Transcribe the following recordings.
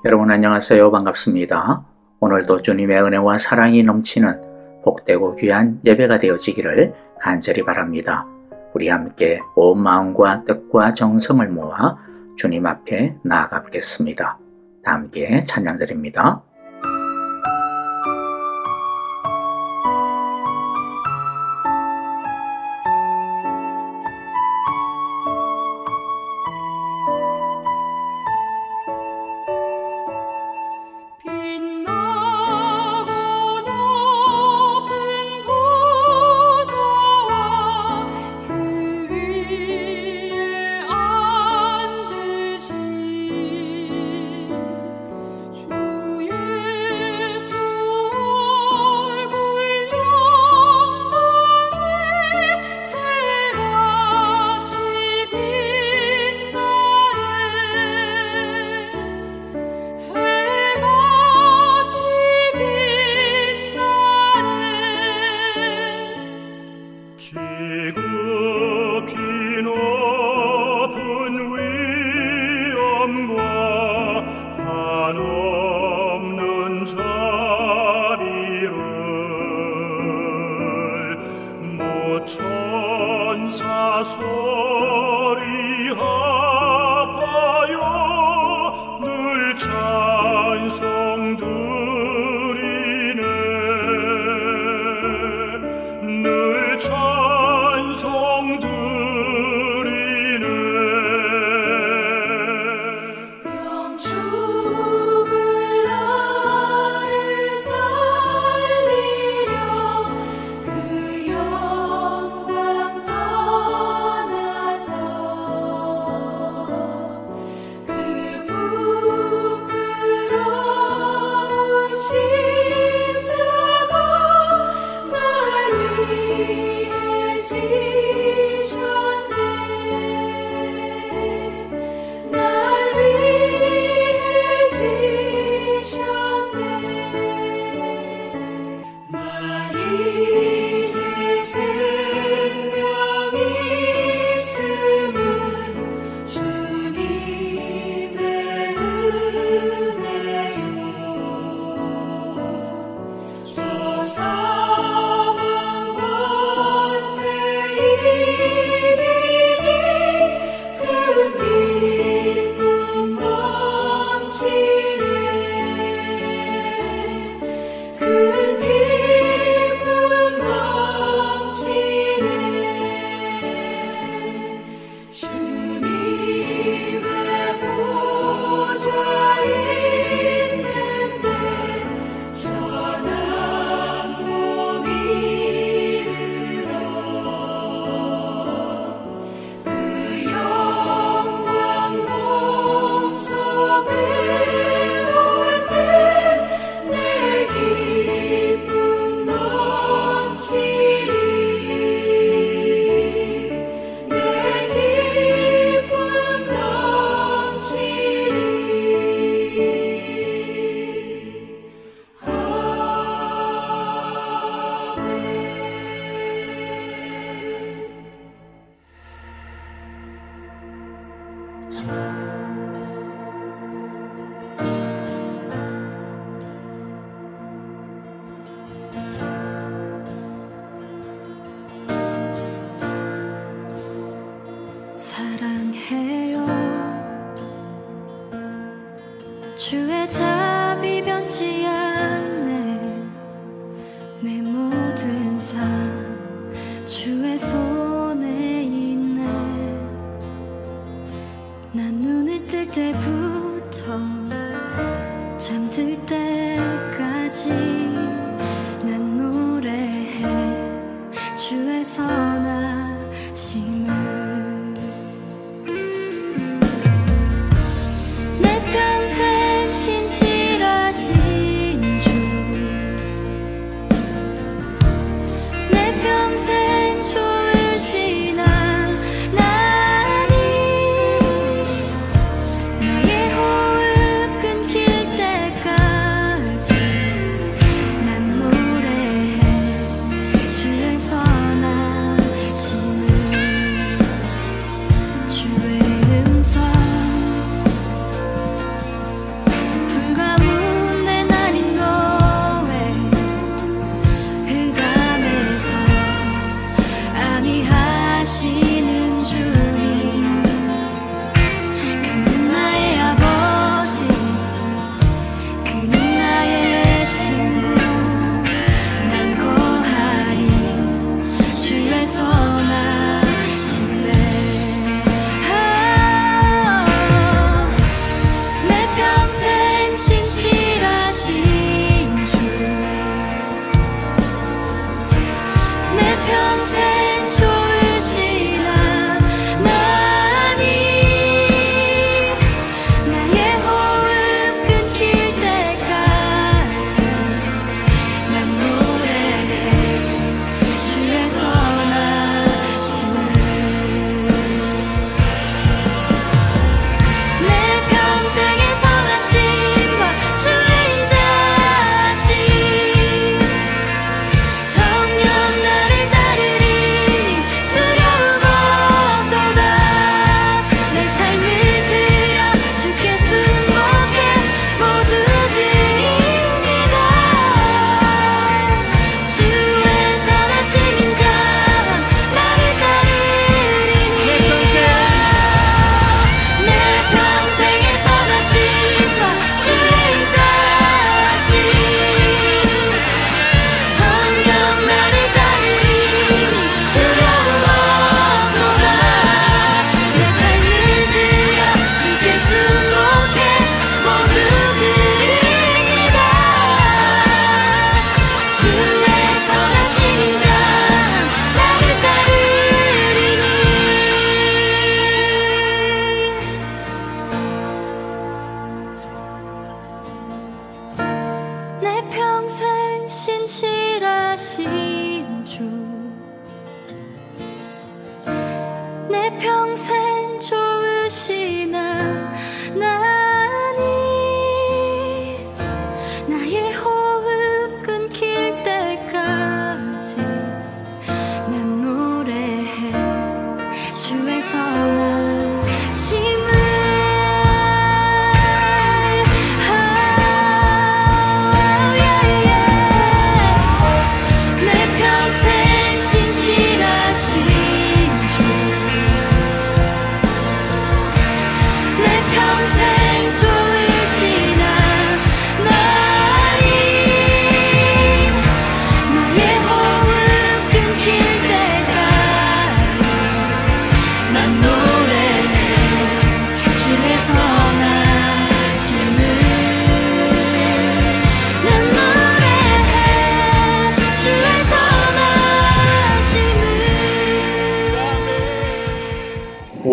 여러분 안녕하세요. 반갑습니다. 오늘도 주님의 은혜와 사랑이 넘치는 복되고 귀한 예배가 되어지기를 간절히 바랍니다. 우리 함께 온 마음과 뜻과 정성을 모아 주님 앞에 나아가 보겠습니다. 다 함께 찬양드립니다. 천사 소리 합하여 늘 찬송 드리네 늘 찬송 드리네 영축을 나를 살리려 그 영광 떠나서 그 부끄러운 십자가 날 위해 지셨네 날 위해 지셨네 나 이제 생명 있음은 주님의 은혜요 저 사망 권세 이기니 큰 기쁨 넘치네 큰 기쁨 넘치네 주님의 보좌 있는데 전한 모든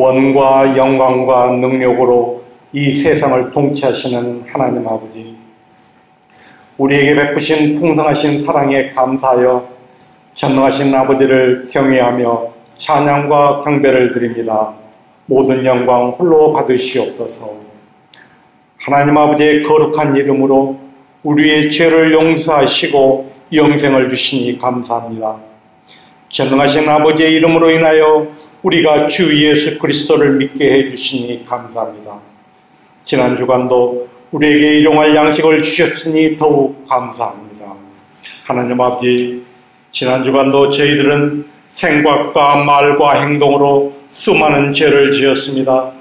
구원과 영광과 능력으로 이 세상을 통치하시는 하나님 아버지, 우리에게 베푸신 풍성하신 사랑에 감사하여 전능하신 아버지를 경외하며 찬양과 경배를 드립니다. 모든 영광 홀로 받으시옵소서. 하나님 아버지의 거룩한 이름으로 우리의 죄를 용서하시고 영생을 주시니 감사합니다. 전능하신 아버지의 이름으로 인하여 우리가 주 예수 그리스도를 믿게 해주시니 감사합니다. 지난 주간도 우리에게 일용할 양식을 주셨으니 더욱 감사합니다. 하나님 아버지, 지난 주간도 저희들은 생각과 말과 행동으로 수많은 죄를 지었습니다.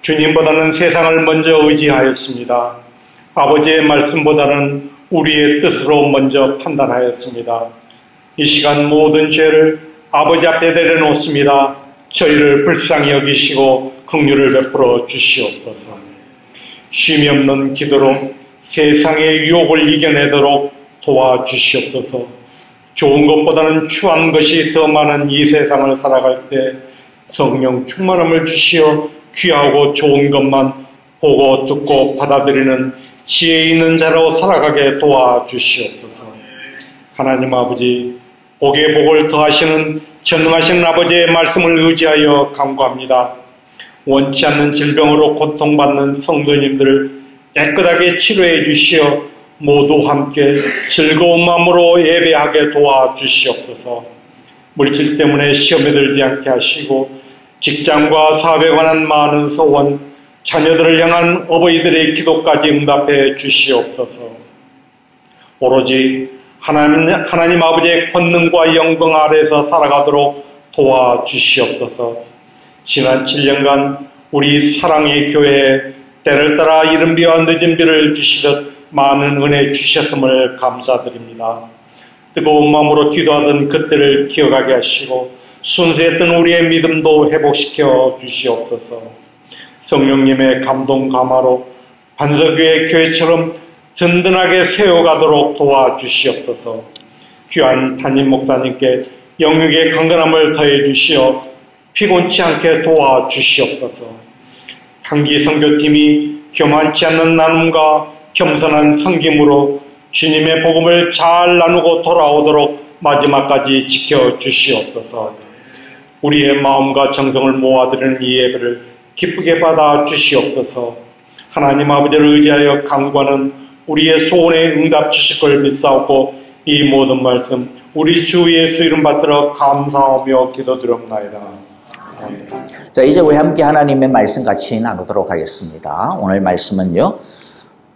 주님보다는 세상을 먼저 의지하였습니다. 아버지의 말씀보다는 우리의 뜻으로 먼저 판단하였습니다. 이 시간 모든 죄를 아버지 앞에 내려놓습니다. 저희를 불쌍히 여기시고 긍휼을 베풀어 주시옵소서. 쉼이 없는 기도로 세상의 유혹을 이겨내도록 도와주시옵소서. 좋은 것보다는 추한 것이 더 많은 이 세상을 살아갈 때 성령 충만함을 주시어 귀하고 좋은 것만 보고 듣고 받아들이는 지혜 있는 자로 살아가게 도와주시옵소서. 하나님 아버지, 복에 복을 더하시는 전능하신 아버지의 말씀을 의지하여 간구합니다. 원치 않는 질병으로 고통받는 성도님들을 깨끗하게 치료해 주시어 모두 함께 즐거운 마음으로 예배하게 도와주시옵소서. 물질 때문에 시험에 들지 않게 하시고 직장과 사업에 관한 많은 소원, 자녀들을 향한 어버이들의 기도까지 응답해 주시옵소서. 오로지 하나님 아버지의 권능과 영광 아래에서 살아가도록 도와주시옵소서. 지난 7년간 우리 사랑의 교회에 때를 따라 이른 비와 늦은 비를 주시듯 많은 은혜 주셨음을 감사드립니다. 뜨거운 마음으로 기도하던 그때를 기억하게 하시고 순수했던 우리의 믿음도 회복시켜 주시옵소서. 성령님의 감동 감화로 반석교회 교회처럼 든든하게 세워가도록 도와주시옵소서. 귀한 담임 목사님께 영육의 강건함을 더해 주시어 피곤치 않게 도와주시옵소서. 단기 선교팀이 교만치 않는 나눔과 겸손한 섬김으로 주님의 복음을 잘 나누고 돌아오도록 마지막까지 지켜주시옵소서. 우리의 마음과 정성을 모아드리는 이 예배를 기쁘게 받아 주시옵소서. 하나님 아버지를 의지하여 간구하는 우리의 소원에 응답 주실 걸 믿사옵고 이 모든 말씀 우리 주 예수 이름 받들어 감사하며 기도드립나이다. 자, 이제 우리 함께 하나님의 말씀 같이 나누도록 하겠습니다. 오늘 말씀은요,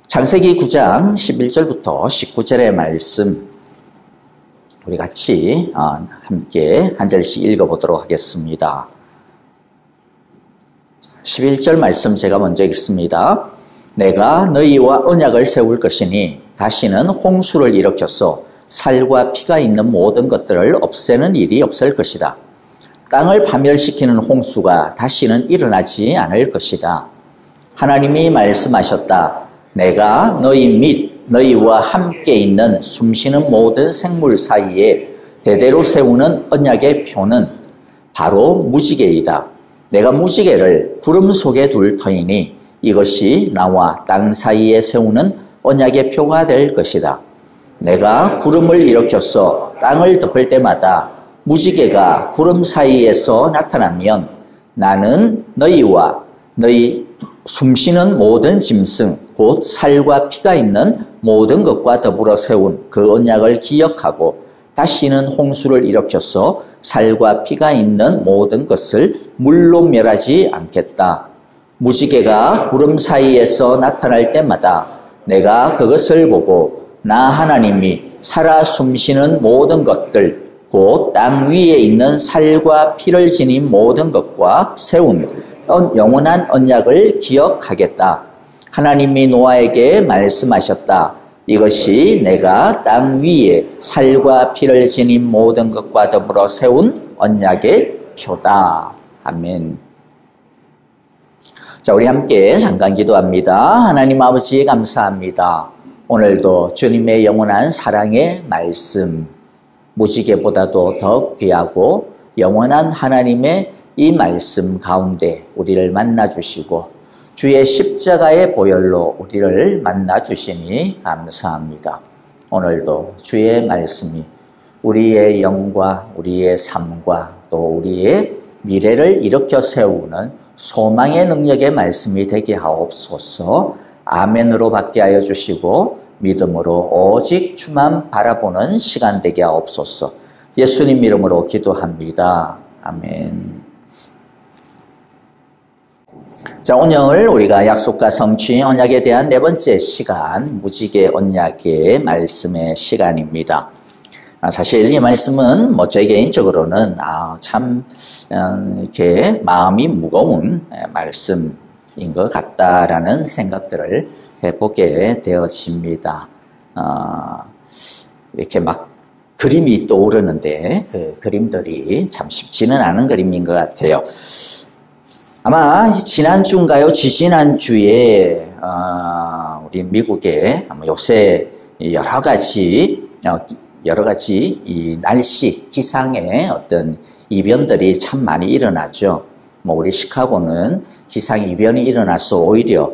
창세기 9장 11절부터 19절의 말씀 우리 같이 함께 한 절씩 읽어보도록 하겠습니다. 11절 말씀 제가 먼저 읽습니다. 내가 너희와 언약을 세울 것이니 다시는 홍수를 일으켜서 살과 피가 있는 모든 것들을 없애는 일이 없을 것이다. 땅을 파멸시키는 홍수가 다시는 일어나지 않을 것이다. 하나님이 말씀하셨다. 내가 너희 및 너희와 함께 있는 숨쉬는 모든 생물 사이에 대대로 세우는 언약의 표는 바로 무지개이다. 내가 무지개를 구름 속에 둘 터이니 이것이 나와 땅 사이에 세우는 언약의 표가 될 것이다. 내가 구름을 일으켜서 땅을 덮을 때마다 무지개가 구름 사이에서 나타나면 나는 너희와 너희 숨쉬는 모든 짐승 곧 살과 피가 있는 모든 것과 더불어 세운 그 언약을 기억하고 다시는 홍수를 일으켜서 살과 피가 있는 모든 것을 물로 멸하지 않겠다. 무지개가 구름 사이에서 나타날 때마다 내가 그것을 보고 나 하나님이 살아 숨쉬는 모든 것들 곧 땅 위에 있는 살과 피를 지닌 모든 것과 세운 영원한 언약을 기억하겠다. 하나님이 노아에게 말씀하셨다. 이것이 내가 땅 위에 살과 피를 지닌 모든 것과 더불어 세운 언약의 표다. 아멘. 자, 우리 함께 잠깐 기도합니다. 하나님 아버지 감사합니다. 오늘도 주님의 영원한 사랑의 말씀, 무지개보다도 더 귀하고 영원한 하나님의 이 말씀 가운데 우리를 만나주시고 주의 십자가의 보혈로 우리를 만나주시니 감사합니다. 오늘도 주의 말씀이 우리의 영과 우리의 삶과 또 우리의 미래를 일으켜 세우는 소망의 능력의 말씀이 되게 하옵소서. 아멘으로 받게 하여 주시고 믿음으로 오직 주만 바라보는 시간 되게 하옵소서. 예수님 이름으로 기도합니다. 아멘. 자, 오늘 우리가 약속과 성취 언약에 대한 네 번째 시간, 무지개 언약의 말씀의 시간입니다. 사실 이 말씀은 제 개인적으로는 참 이렇게 마음이 무거운 말씀인 것 같다라는 생각들을 해보게 되었습니다. 이렇게 막 그림이 떠오르는데 그 그림들이 참 쉽지는 않은 그림인 것 같아요. 아마 지난주인가요? 지지난주에 우리 미국에 요새 여러 가지 이 날씨 기상의 어떤 이변들이 참 많이 일어나죠. 우리 시카고는 기상 이변이 일어나서 오히려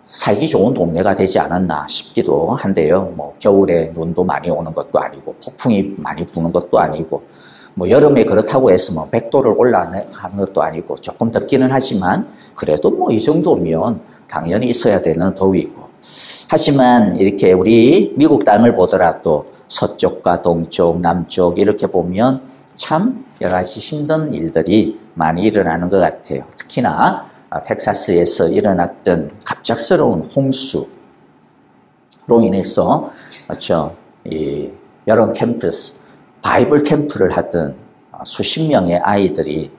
살기 좋은 동네가 되지 않았나 싶기도 한데요. 겨울에 눈도 많이 오는 것도 아니고 폭풍이 많이 부는 것도 아니고 여름에 그렇다고 해서 100도를 올라가는 것도 아니고 조금 덥기는 하지만 그래도 이 정도면 당연히 있어야 되는 더위고, 하지만 이렇게 우리 미국 땅을 보더라도 서쪽과 동쪽, 남쪽 이렇게 보면 참 여러 가지 힘든 일들이 많이 일어나는 것 같아요. 특히나 텍사스에서 일어났던 갑작스러운 홍수로 인해서 이 여름 캠퍼스 바이블 캠프를 하던 수십 명의 아이들이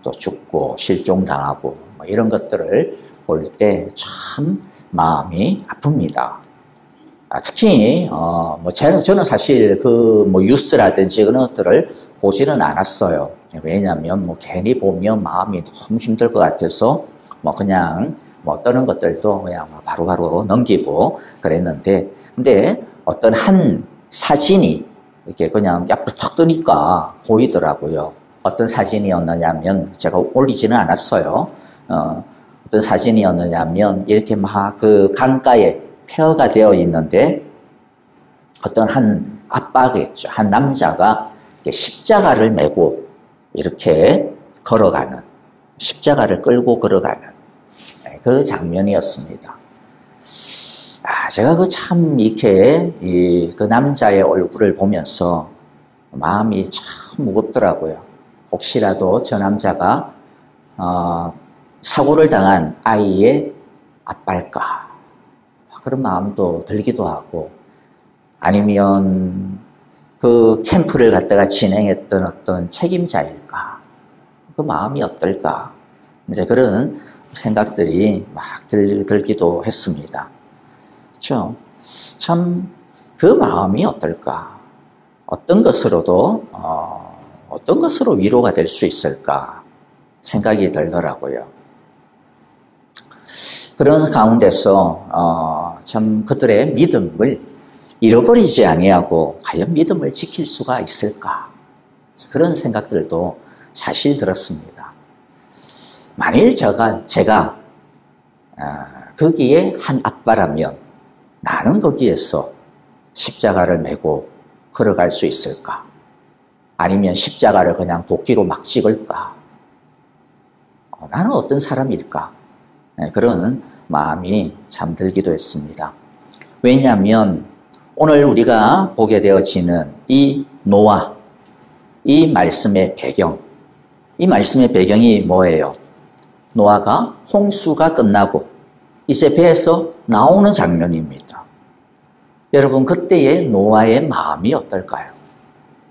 또 죽고 실종당하고 이런 것들을 볼 때 참 마음이 아픕니다. 특히 저는 사실 뉴스라든지 그런 것들을 보지는 않았어요. 왜냐하면 괜히 보면 마음이 너무 힘들 것 같아서 그냥 떠는 것들도 그냥 바로바로 넘기고 그랬는데, 근데 어떤 한 사진이 이렇게 그냥 옆으로 턱 뜨니까 보이더라고요. 어떤 사진이었느냐면, 제가 올리지는 않았어요. 어떤 사진이었느냐면, 이렇게 막 그 강가에 폐허가 되어 있는데, 어떤 한 아빠겠죠. 한 남자가 십자가를 메고 이렇게 걸어가는, 십자가를 끌고 걸어가는 그 장면이었습니다. 제가 참 이렇게 그 남자의 얼굴을 보면서 마음이 참 무겁더라고요. 혹시라도 저 남자가 사고를 당한 아이의 아빠일까? 그런 마음도 들기도 하고, 아니면 그 캠프를 갖다가 진행했던 어떤 책임자일까? 그 마음이 어떨까? 이제 그런 생각들이 막 들기도 했습니다. 그렇죠? 참 그 마음이 어떨까? 어떤 것으로 위로가 될 수 있을까? 생각이 들더라고요. 그런 가운데서 참 그들의 믿음을 잃어버리지 아니하고 과연 믿음을 지킬 수가 있을까? 그런 생각들도 사실 들었습니다. 만일 제가 거기에 한 아빠라면 나는 거기에서 십자가를 메고 걸어갈 수 있을까? 아니면 십자가를 그냥 도끼로 막 찍을까? 나는 어떤 사람일까? 그런 마음이 참 들기도 했습니다. 왜냐하면 오늘 우리가 보게 되어지는 이 노아, 이 말씀의 배경, 이 말씀의 배경이 뭐예요? 노아가 홍수가 끝나고 이제 배에서 나오는 장면입니다. 여러분, 그때의 노아의 마음이 어떨까요?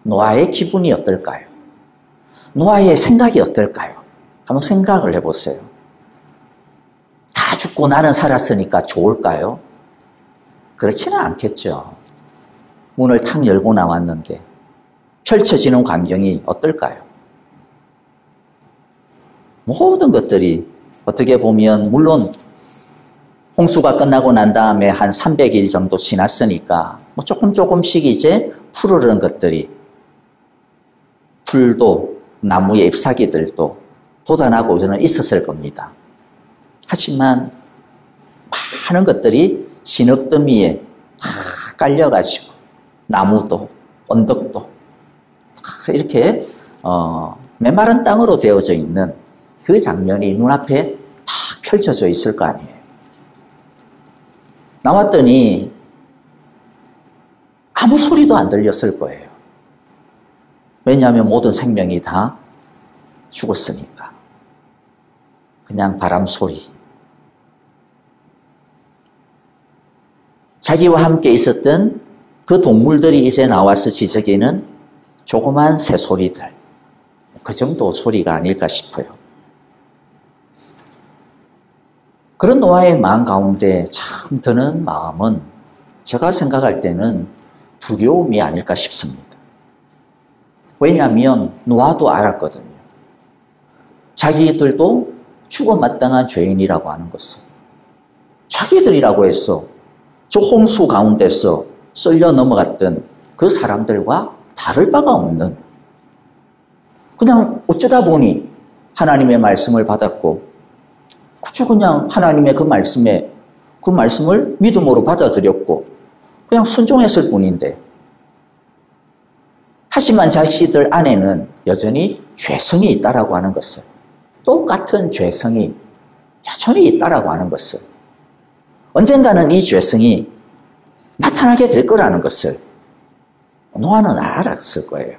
노아의 기분이 어떨까요? 노아의 생각이 어떨까요? 한번 생각을 해보세요. 다 죽고 나는 살았으니까 좋을까요? 그렇지는 않겠죠. 문을 탁 열고 나왔는데 펼쳐지는 광경이 어떨까요? 모든 것들이 어떻게 보면, 물론 홍수가 끝나고 난 다음에 한 300일 정도 지났으니까 조금씩 이제 푸르른 것들이, 풀도 나무의 잎사귀들도 돋아나고 저는 있었을 겁니다. 하지만 많은 것들이 진흙더미에 다 깔려가지고 나무도 언덕도 이렇게 메마른 땅으로 되어져 있는 그 장면이 눈앞에 다 펼쳐져 있을 거 아니에요. 나왔더니 아무 소리도 안 들렸을 거예요. 왜냐하면 모든 생명이 다 죽었으니까. 그냥 바람 소리. 자기와 함께 있었던 그 동물들이 이제 나와서 지저귀는 조그만 새소리들. 그 정도 소리가 아닐까 싶어요. 그런 노아의 마음 가운데 참 드는 마음은 제가 생각할 때는 두려움이 아닐까 싶습니다. 왜냐하면 노아도 알았거든요. 자기들도 죽어 마땅한 죄인이라고 하는 것을. 자기들이라고 해서 저 홍수 가운데서 쓸려 넘어갔던 그 사람들과 다를 바가 없는, 그냥 어쩌다 보니 하나님의 말씀을 받았고 그저 그냥 하나님의 그 말씀을 믿음으로 받아들였고 그냥 순종했을 뿐인데, 하지만 자신들 안에는 여전히 죄성이 있다라고 하는 것을, 똑같은 죄성이 여전히 있다라고 하는 것을, 언젠가는 이 죄성이 나타나게 될 거라는 것을 노아는 알았을 거예요.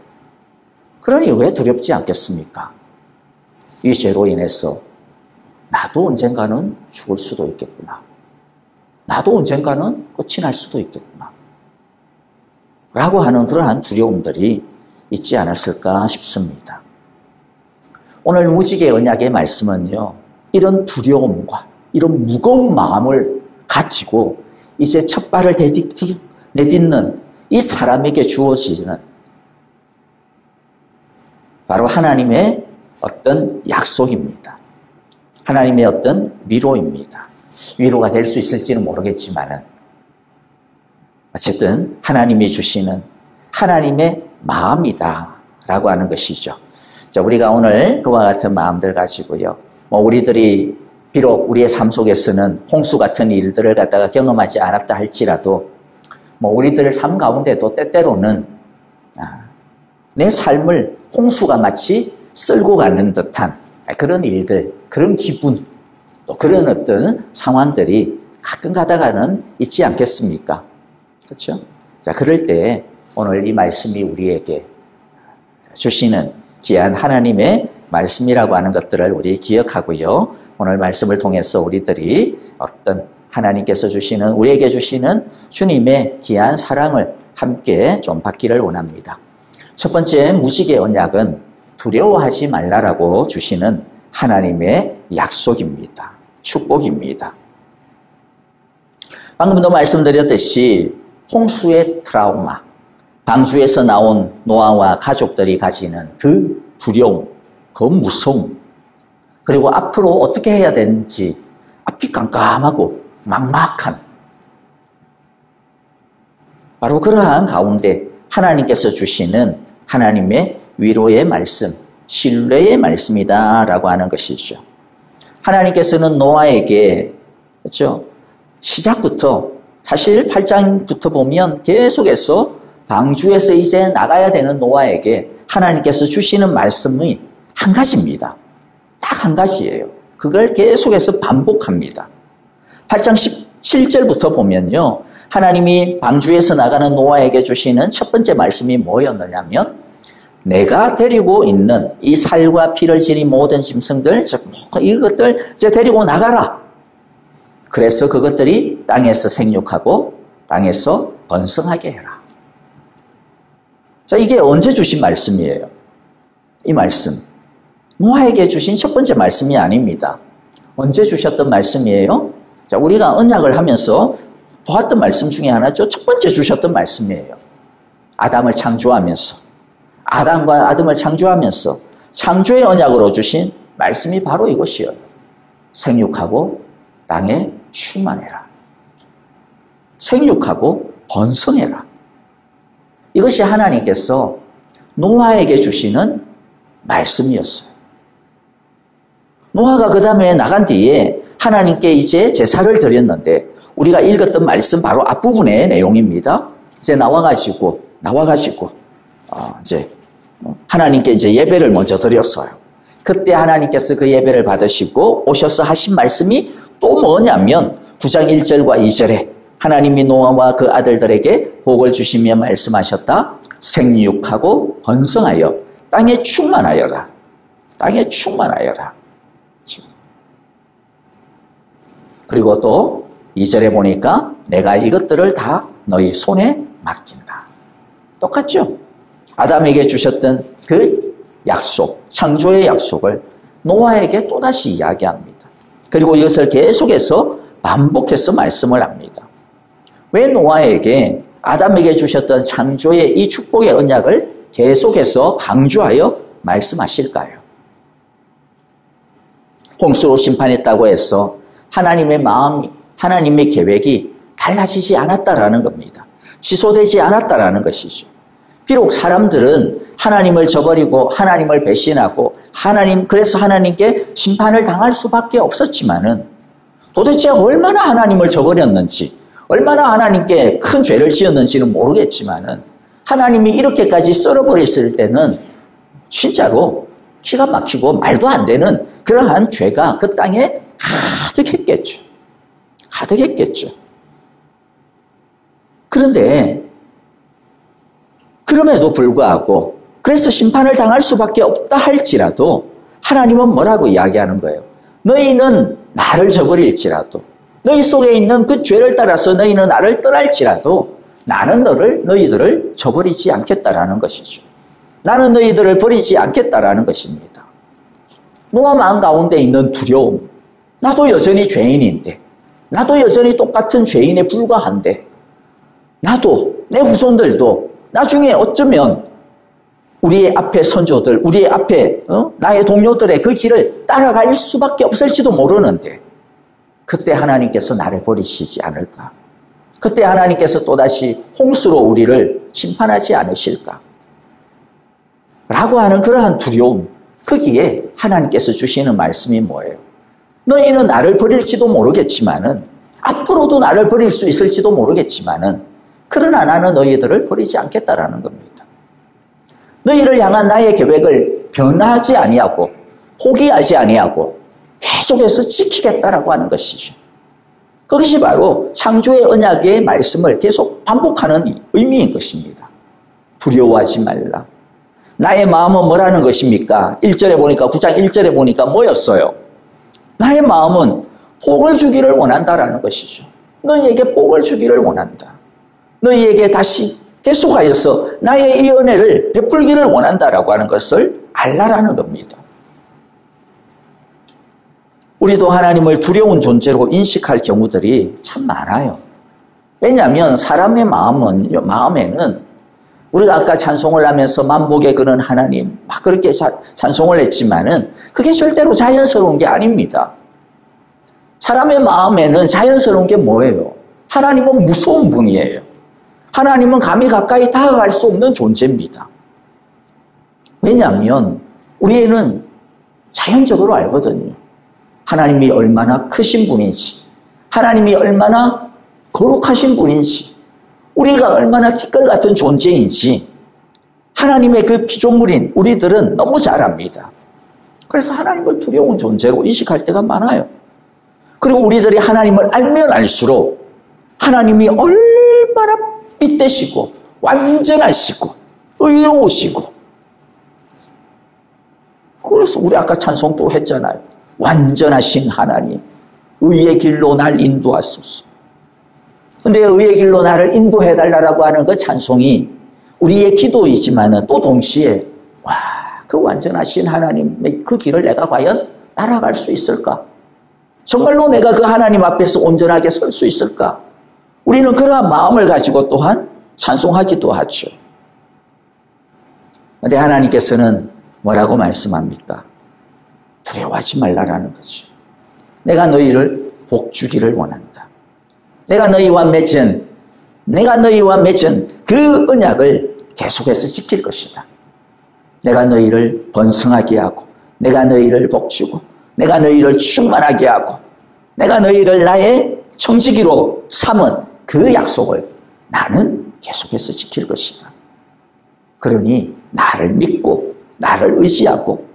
그러니 왜 두렵지 않겠습니까? 이 죄로 인해서 나도 언젠가는 죽을 수도 있겠구나. 나도 언젠가는 끝이 날 수도 있겠구나. 라고 하는 그러한 두려움들이 있지 않았을까 싶습니다. 오늘 무지개 언약의 말씀은요, 이런 두려움과 이런 무거운 마음을 가지고 이제 첫 발을 내딛는 이 사람에게 주어지는 바로 하나님의 어떤 약속입니다. 하나님의 어떤 위로입니다. 위로가 될 수 있을지는 모르겠지만은 어쨌든 하나님이 주시는 하나님의 마음이다라고 하는 것이죠. 자, 우리가 오늘 그와 같은 마음들 가지고요, 우리들이 비록 우리의 삶 속에서는 홍수 같은 일들을 갖다가 경험하지 않았다 할지라도 우리들의 삶 가운데도 때때로는 내 삶을 홍수가 마치 쓸고 가는 듯한 그런 일들, 그런 기분, 또 그런 어떤 상황들이 가끔 가다가는 있지 않겠습니까? 그렇죠? 자, 그럴 때 오늘 이 말씀이 우리에게 주시는 귀한 하나님의 말씀이라고 하는 것들을 우리 기억하고요, 오늘 말씀을 통해서 우리들이 어떤 하나님께서 주시는, 우리에게 주시는 주님의 귀한 사랑을 함께 좀 받기를 원합니다. 첫 번째 무지개 언약은 두려워하지 말라라고 주시는 하나님의 약속입니다. 축복입니다. 방금도 말씀드렸듯이 홍수의 트라우마, 방주에서 나온 노아와 가족들이 가지는 그 두려움, 그 무서움, 그리고 앞으로 어떻게 해야 되는지 앞이 깜깜하고 막막한, 바로 그러한 가운데 하나님께서 주시는 하나님의 위로의 말씀, 신뢰의 말씀이다라고 하는 것이죠. 하나님께서는 노아에게, 그렇죠, 시작부터, 사실 8장부터 보면 계속해서 방주에서 이제 나가야 되는 노아에게 하나님께서 주시는 말씀이 한 가지입니다. 딱 한 가지예요. 그걸 계속해서 반복합니다. 8장 17절부터 보면요, 하나님이 방주에서 나가는 노아에게 주시는 첫 번째 말씀이 뭐였느냐면, 내가 데리고 있는 이 살과 피를 지닌 모든 짐승들, 이것들 이제 데리고 나가라. 그래서 그것들이 땅에서 생육하고 땅에서 번성하게 해라. 자, 이게 언제 주신 말씀이에요? 이 말씀, 노아에게 주신 첫 번째 말씀이 아닙니다. 언제 주셨던 말씀이에요? 자, 우리가 언약을 하면서 보았던 말씀 중에 하나죠. 첫 번째 주셨던 말씀이에요. 아담을 창조하면서, 아담과 아담을 창조하면서 창조의 언약으로 주신 말씀이 바로 이것이에요. 생육하고 땅에 충만해라. 생육하고 번성해라. 이것이 하나님께서 노아에게 주시는 말씀이었어요. 노아가 그 다음에 나간 뒤에 하나님께 이제 제사를 드렸는데, 우리가 읽었던 말씀 바로 앞부분의 내용입니다. 이제 나와가지고 이제 하나님께 이제 예배를 먼저 드렸어요. 그때 하나님께서 그 예배를 받으시고 오셔서 하신 말씀이 또 뭐냐면 9장 1절과 2절에 하나님이 노아와 그 아들들에게 복을 주시며 말씀하셨다. 생육하고 번성하여 땅에 충만하여라. 땅에 충만하여라. 그리고 또 2절에 보니까 내가 이것들을 다 너희 손에 맡긴다. 똑같죠? 아담에게 주셨던 그 약속, 창조의 약속을 노아에게 또다시 이야기합니다. 그리고 이것을 계속해서 반복해서 말씀을 합니다. 왜 노아에게 아담에게 주셨던 창조의 이 축복의 언약을 계속해서 강조하여 말씀하실까요? 홍수로 심판했다고 해서 하나님의 마음이, 하나님의 계획이 달라지지 않았다라는 겁니다. 취소되지 않았다라는 것이죠. 비록 사람들은 하나님을 저버리고 하나님을 배신하고 그래서 하나님께 심판을 당할 수밖에 없었지만은 도대체 얼마나 하나님을 저버렸는지, 얼마나 하나님께 큰 죄를 지었는지는 모르겠지만은 하나님이 이렇게까지 썰어버렸을 때는 진짜로 기가 막히고 말도 안 되는 그러한 죄가 그 땅에 가득했겠죠. 가득했겠죠. 그런데 그럼에도 불구하고 그래서 심판을 당할 수밖에 없다 할지라도 하나님은 뭐라고 이야기하는 거예요? 너희는 나를 저버릴지라도, 너희 속에 있는 그 죄를 따라서 너희는 나를 떠날지라도 나는 너희들을 저버리지 않겠다라는 것이죠. 나는 너희들을 버리지 않겠다라는 것입니다. 노아 마음 가운데 있는 두려움, 나도 여전히 죄인인데, 나도 여전히 똑같은 죄인에 불과한데, 나도 내 후손들도 나중에 어쩌면 우리의 앞에 선조들, 우리의 앞에 나의 동료들의 그 길을 따라갈 수밖에 없을지도 모르는데 그때 하나님께서 나를 버리시지 않을까? 그때 하나님께서 또다시 홍수로 우리를 심판하지 않으실까? 라고 하는 그러한 두려움, 거기에 하나님께서 주시는 말씀이 뭐예요? 너희는 나를 버릴지도 모르겠지만은, 앞으로도 나를 버릴 수 있을지도 모르겠지만은, 그러나 나는 너희들을 버리지 않겠다라는 겁니다. 너희를 향한 나의 계획을 변하지 아니하고 포기하지 아니하고 계속해서 지키겠다라고 하는 것이죠. 그것이 바로 창조의 언약의 말씀을 계속 반복하는 의미인 것입니다. 두려워하지 말라. 나의 마음은 뭐라는 것입니까? 1절에 보니까, 9장 1절에 보니까 뭐였어요? 나의 마음은 복을 주기를 원한다라는 것이죠. 너희에게 복을 주기를 원한다. 너희에게 다시 계속하여서 나의 이 은혜를 베풀기를 원한다라고 하는 것을 알라라는 겁니다. 우리도 하나님을 두려운 존재로 인식할 경우들이 참 많아요. 왜냐하면 사람의 마음에는 우리가 아까 찬송을 하면서 만복에 그런 하나님 막 그렇게 찬송을 했지만은 그게 절대로 자연스러운 게 아닙니다. 사람의 마음에는 자연스러운 게 뭐예요? 하나님은 무서운 분이에요. 하나님은 감히 가까이 다가갈 수 없는 존재입니다. 왜냐하면 우리는 자연적으로 알거든요. 하나님이 얼마나 크신 분인지, 하나님이 얼마나 거룩하신 분인지, 우리가 얼마나 티끌 같은 존재인지 하나님의 그 피조물인 우리들은 너무 잘 압니다. 그래서 하나님을 두려운 존재로 인식할 때가 많아요. 그리고 우리들이 하나님을 알면 알수록 하나님이 얼마나 빛되시고 완전하시고 의로우시고, 그래서 우리 아까 찬송 또 했잖아요. 완전하신 하나님, 의의 길로 날 인도하소서. 근데 의의 길로 나를 인도해달라고 하는 그 찬송이 우리의 기도이지만은 또 동시에 그 완전하신 하나님의 그 길을 내가 과연 따라갈 수 있을까? 정말로 내가 그 하나님 앞에서 온전하게 설 수 있을까? 우리는 그러한 마음을 가지고 또한 찬송하기도 하죠. 그런데 하나님께서는 뭐라고 말씀합니까? 두려워하지 말라라는 거죠. 내가 너희를 복 주기를 원한다. 내가 너희와 맺은 그 언약을 계속해서 지킬 것이다. 내가 너희를 번성하게 하고 내가 너희를 복주고 내가 너희를 충만하게 하고 내가 너희를 나의 청지기로 삼은 그 약속을 나는 계속해서 지킬 것이다. 그러니 나를 믿고 나를 의지하고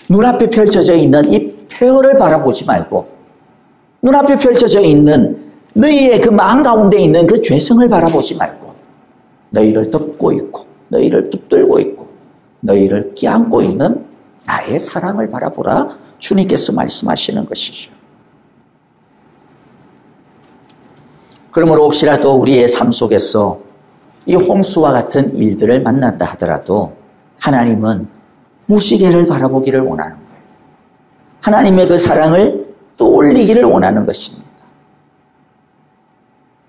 눈앞에 펼쳐져 있는 이 폐허를 바라보지 말고 눈앞에 펼쳐져 있는 너희의 그 마음 가운데 있는 그 죄성을 바라보지 말고 너희를 덮고 있고 너희를 붙들고 있고 너희를 끼안고 있는 나의 사랑을 바라보라 주님께서 말씀하시는 것이죠. 그러므로 혹시라도 우리의 삶 속에서 이 홍수와 같은 일들을 만난다 하더라도 하나님은 무시개를 바라보기를 원하는 거예요. 하나님의 그 사랑을 떠올리기를 원하는 것입니다.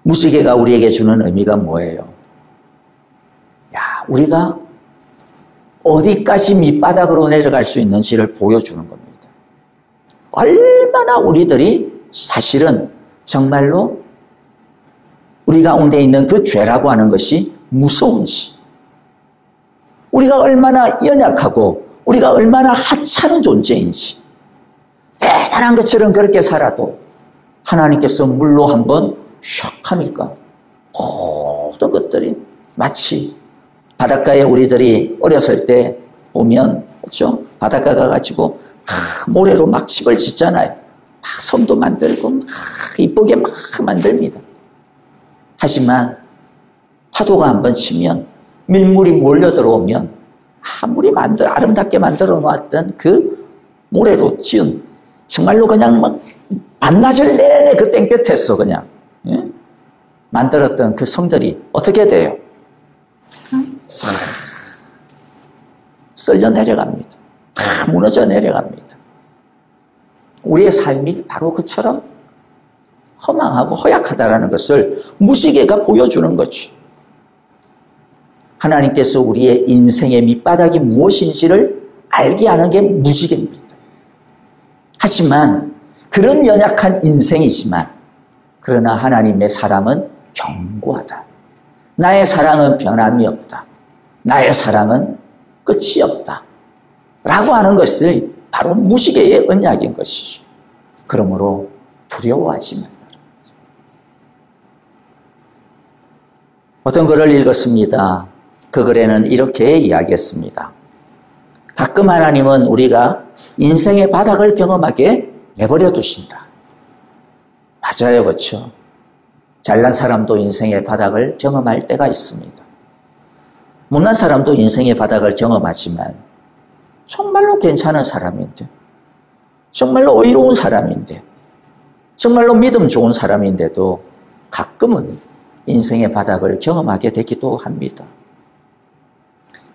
무시개가 우리에게 주는 의미가 뭐예요? 우리가 어디까지 밑바닥으로 내려갈 수 있는지를 보여주는 겁니다. 얼마나 우리들이 사실은 정말로 우리 가운데 있는 그 죄라고 하는 것이 무서운지, 우리가 얼마나 연약하고 우리가 얼마나 하찮은 존재인지, 대단한 것처럼 그렇게 살아도 하나님께서 물로 한번 슉 하니까 모든 것들이 마치 바닷가에 우리들이 어렸을 때 보면, 그렇죠? 바닷가 가가지고 모래로 막 집을 짓잖아요. 막 섬도 만들고 막 이쁘게 막 만듭니다. 하지만 파도가 한번 치면 밀물이 몰려 들어오면 아무리 아름답게 만들어 놓았던 그 모래로 지은 정말로 그냥 막 반나절 내내 그 땡볕에서 그냥 만들었던 그 성들이 어떻게 돼요? 싹 썰려 내려갑니다. 다 무너져 내려갑니다. 우리의 삶이 바로 그처럼 허망하고 허약하다라는 것을 무시개가 보여주는 거죠. 하나님께서 우리의 인생의 밑바닥이 무엇인지를 알게 하는 게 무지개입니다. 하지만 그런 연약한 인생이지만 그러나 하나님의 사랑은 견고하다. 나의 사랑은 변함이 없다. 나의 사랑은 끝이 없다. 라고 하는 것이 바로 무시개의 언약인 것이죠. 그러므로 두려워하지 말라. 어떤 글을 읽었습니다. 그 글에는 이렇게 이야기했습니다. 가끔 하나님은 우리가 인생의 바닥을 경험하게 내버려 두신다. 맞아요, 그렇죠? 잘난 사람도 인생의 바닥을 경험할 때가 있습니다. 못난 사람도 인생의 바닥을 경험하지만 정말로 괜찮은 사람인데, 정말로 의로운 사람인데, 정말로 믿음 좋은 사람인데도 가끔은 인생의 바닥을 경험하게 되기도 합니다.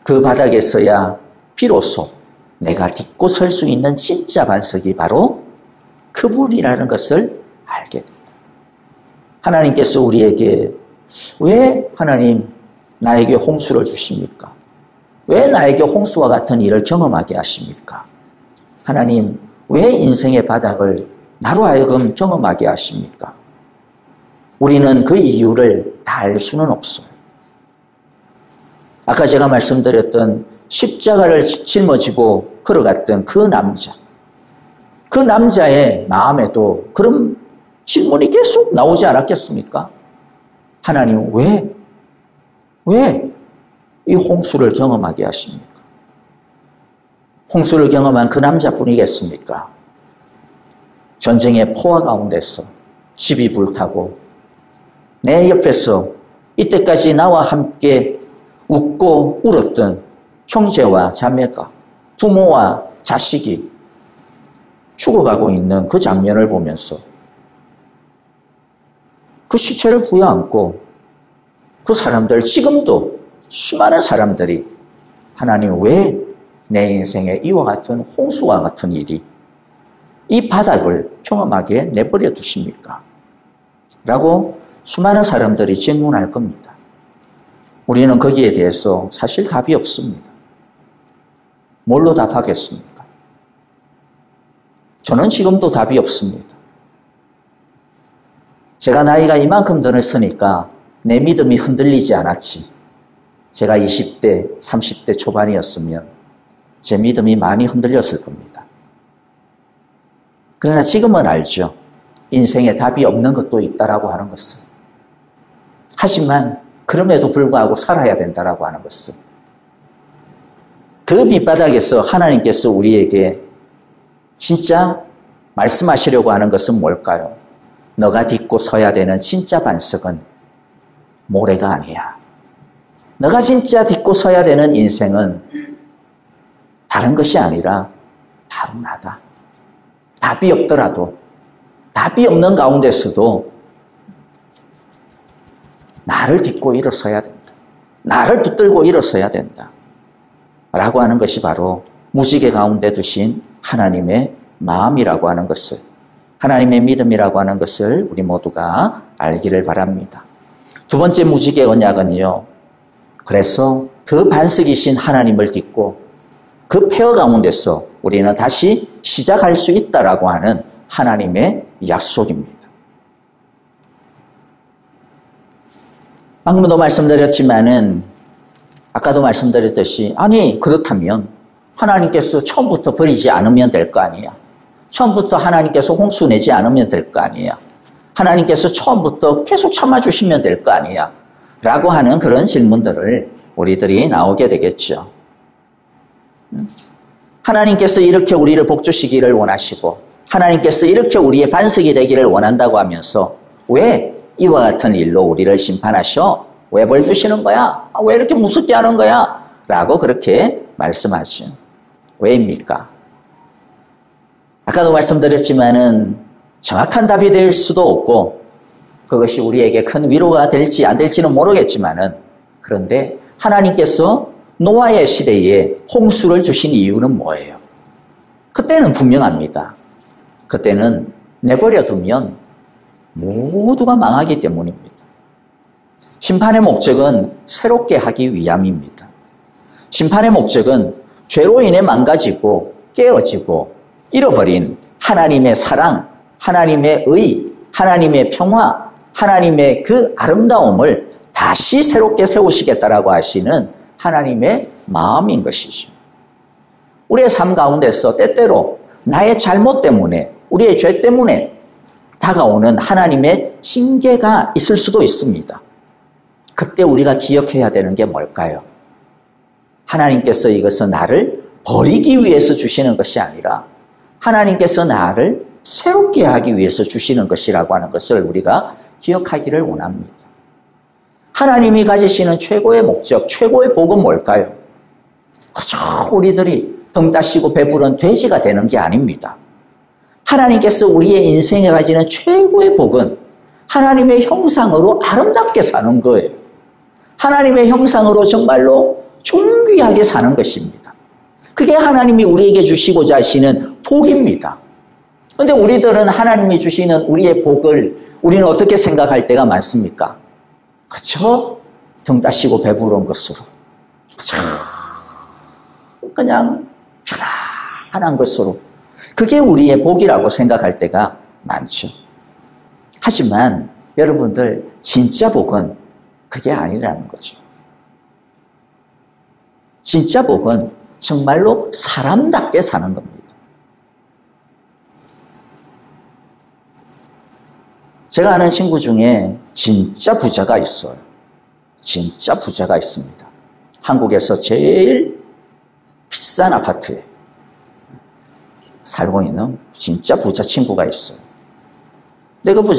그 바닥에서야 비로소 내가 딛고 설 수 있는 진짜 반석이 바로 그분이라는 것을 알게 됩니다. 하나님께서 우리에게 왜 하나님 나에게 홍수를 주십니까? 왜 나에게 홍수와 같은 일을 경험하게 하십니까? 하나님 왜 인생의 바닥을 나로 하여금 경험하게 하십니까? 우리는 그 이유를 다 알 수는 없어요. 아까 제가 말씀드렸던 십자가를 짊어지고 걸어갔던 그 남자, 그 남자의 마음에도 그런 질문이 계속 나오지 않았겠습니까? 하나님 왜 이 홍수를 경험하게 하십니까? 홍수를 경험한 그 남자분이겠습니까? 전쟁의 포화 가운데서 집이 불타고 내 옆에서 이때까지 나와 함께 웃고 울었던 형제와 자매가, 부모와 자식이 죽어가고 있는 그 장면을 보면서 그 시체를 부여안고 그 사람들, 지금도 수많은 사람들이 하나님 왜 내 인생에 이와 같은 홍수와 같은 일이 이 바닥을 경험하게 내버려 두십니까? 라고 수많은 사람들이 질문할 겁니다. 우리는 거기에 대해서 사실 답이 없습니다. 뭘로 답하겠습니까? 저는 지금도 답이 없습니다. 제가 나이가 이만큼 들었으니까 내 믿음이 흔들리지 않았지. 제가 20대, 30대 초반이었으면 제 믿음이 많이 흔들렸을 겁니다. 그러나 지금은 알죠. 인생에 답이 없는 것도 있다라고 하는 것을. 하지만 그럼에도 불구하고 살아야 된다라고 하는 것을. 그 밑바닥에서 하나님께서 우리에게 진짜 말씀하시려고 하는 것은 뭘까요? 너가 딛고 서야 되는 진짜 반석은 모래가 아니야. 너가 진짜 딛고 서야 되는 인생은 다른 것이 아니라 바로 나다. 답이 없더라도, 답이 없는 가운데서도 나를 딛고 일어서야 된다. 나를 붙들고 일어서야 된다. 라고 하는 것이 바로 무지개 가운데 두신 하나님의 마음이라고 하는 것을, 하나님의 믿음이라고 하는 것을 우리 모두가 알기를 바랍니다. 두 번째 무지개 언약은요, 그래서 그 반석이신 하나님을 딛고 그 폐허 가운데서 우리는 다시 시작할 수 있다라고 하는 하나님의 약속입니다. 방금도 말씀드렸지만은, 아까도 말씀드렸듯이, 아니, 그렇다면 하나님께서 처음부터 버리지 않으면 될 거 아니야. 처음부터 하나님께서 홍수 내지 않으면 될 거 아니야. 하나님께서 처음부터 계속 참아주시면 될 거 아니야. 라고 하는 그런 질문들을 우리들이 나오게 되겠죠. 하나님께서 이렇게 우리를 복주시기를 원하시고, 하나님께서 이렇게 우리의 반석이 되기를 원한다고 하면서 왜 이와 같은 일로 우리를 심판하셔? 왜 벌 주시는 거야? 왜 이렇게 무섭게 하는 거야? 라고 그렇게 말씀하죠. 왜입니까? 아까도 말씀드렸지만은 정확한 답이 될 수도 없고, 그것이 우리에게 큰 위로가 될지 안 될지는 모르겠지만은, 그런데 하나님께서 노아의 시대에 홍수를 주신 이유는 뭐예요? 그때는 분명합니다. 그때는 내버려 두면 모두가 망하기 때문입니다. 심판의 목적은 새롭게 하기 위함입니다. 심판의 목적은 죄로 인해 망가지고 깨어지고 잃어버린 하나님의 사랑, 하나님의 의, 하나님의 평화, 하나님의 그 아름다움을 다시 새롭게 세우시겠다라고 하시는 하나님의 마음인 것이죠. 우리의 삶 가운데서 때때로 나의 잘못 때문에, 우리의 죄 때문에 다가오는 하나님의 징계가 있을 수도 있습니다. 그때 우리가 기억해야 되는 게 뭘까요? 하나님께서 이것은 나를 버리기 위해서 주시는 것이 아니라 하나님께서 나를 새롭게 하기 위해서 주시는 것이라고 하는 것을 우리가 기억하기를 원합니다. 하나님이 가지시는 최고의 목적, 최고의 복은 뭘까요? 그저 우리들이 등 따시고 배부른 돼지가 되는 게 아닙니다. 하나님께서 우리의 인생에 가지는 최고의 복은 하나님의 형상으로 아름답게 사는 거예요. 하나님의 형상으로 정말로 존귀하게 사는 것입니다. 그게 하나님이 우리에게 주시고자 하시는 복입니다. 그런데 우리들은 하나님이 주시는 우리의 복을 우리는 어떻게 생각할 때가 많습니까? 그쵸? 등 따시고 배부른 것으로. 그쵸? 그냥 편안한 것으로. 그게 우리의 복이라고 생각할 때가 많죠. 하지만 여러분들, 진짜 복은 그게 아니라는 거죠. 진짜 복은 정말로 사람답게 사는 겁니다. 제가 아는 친구 중에 진짜 부자가 있어요. 진짜 부자가 있습니다. 한국에서 제일 비싼 아파트에 살고 있는 진짜 부자 친구가 있어요. 근데 그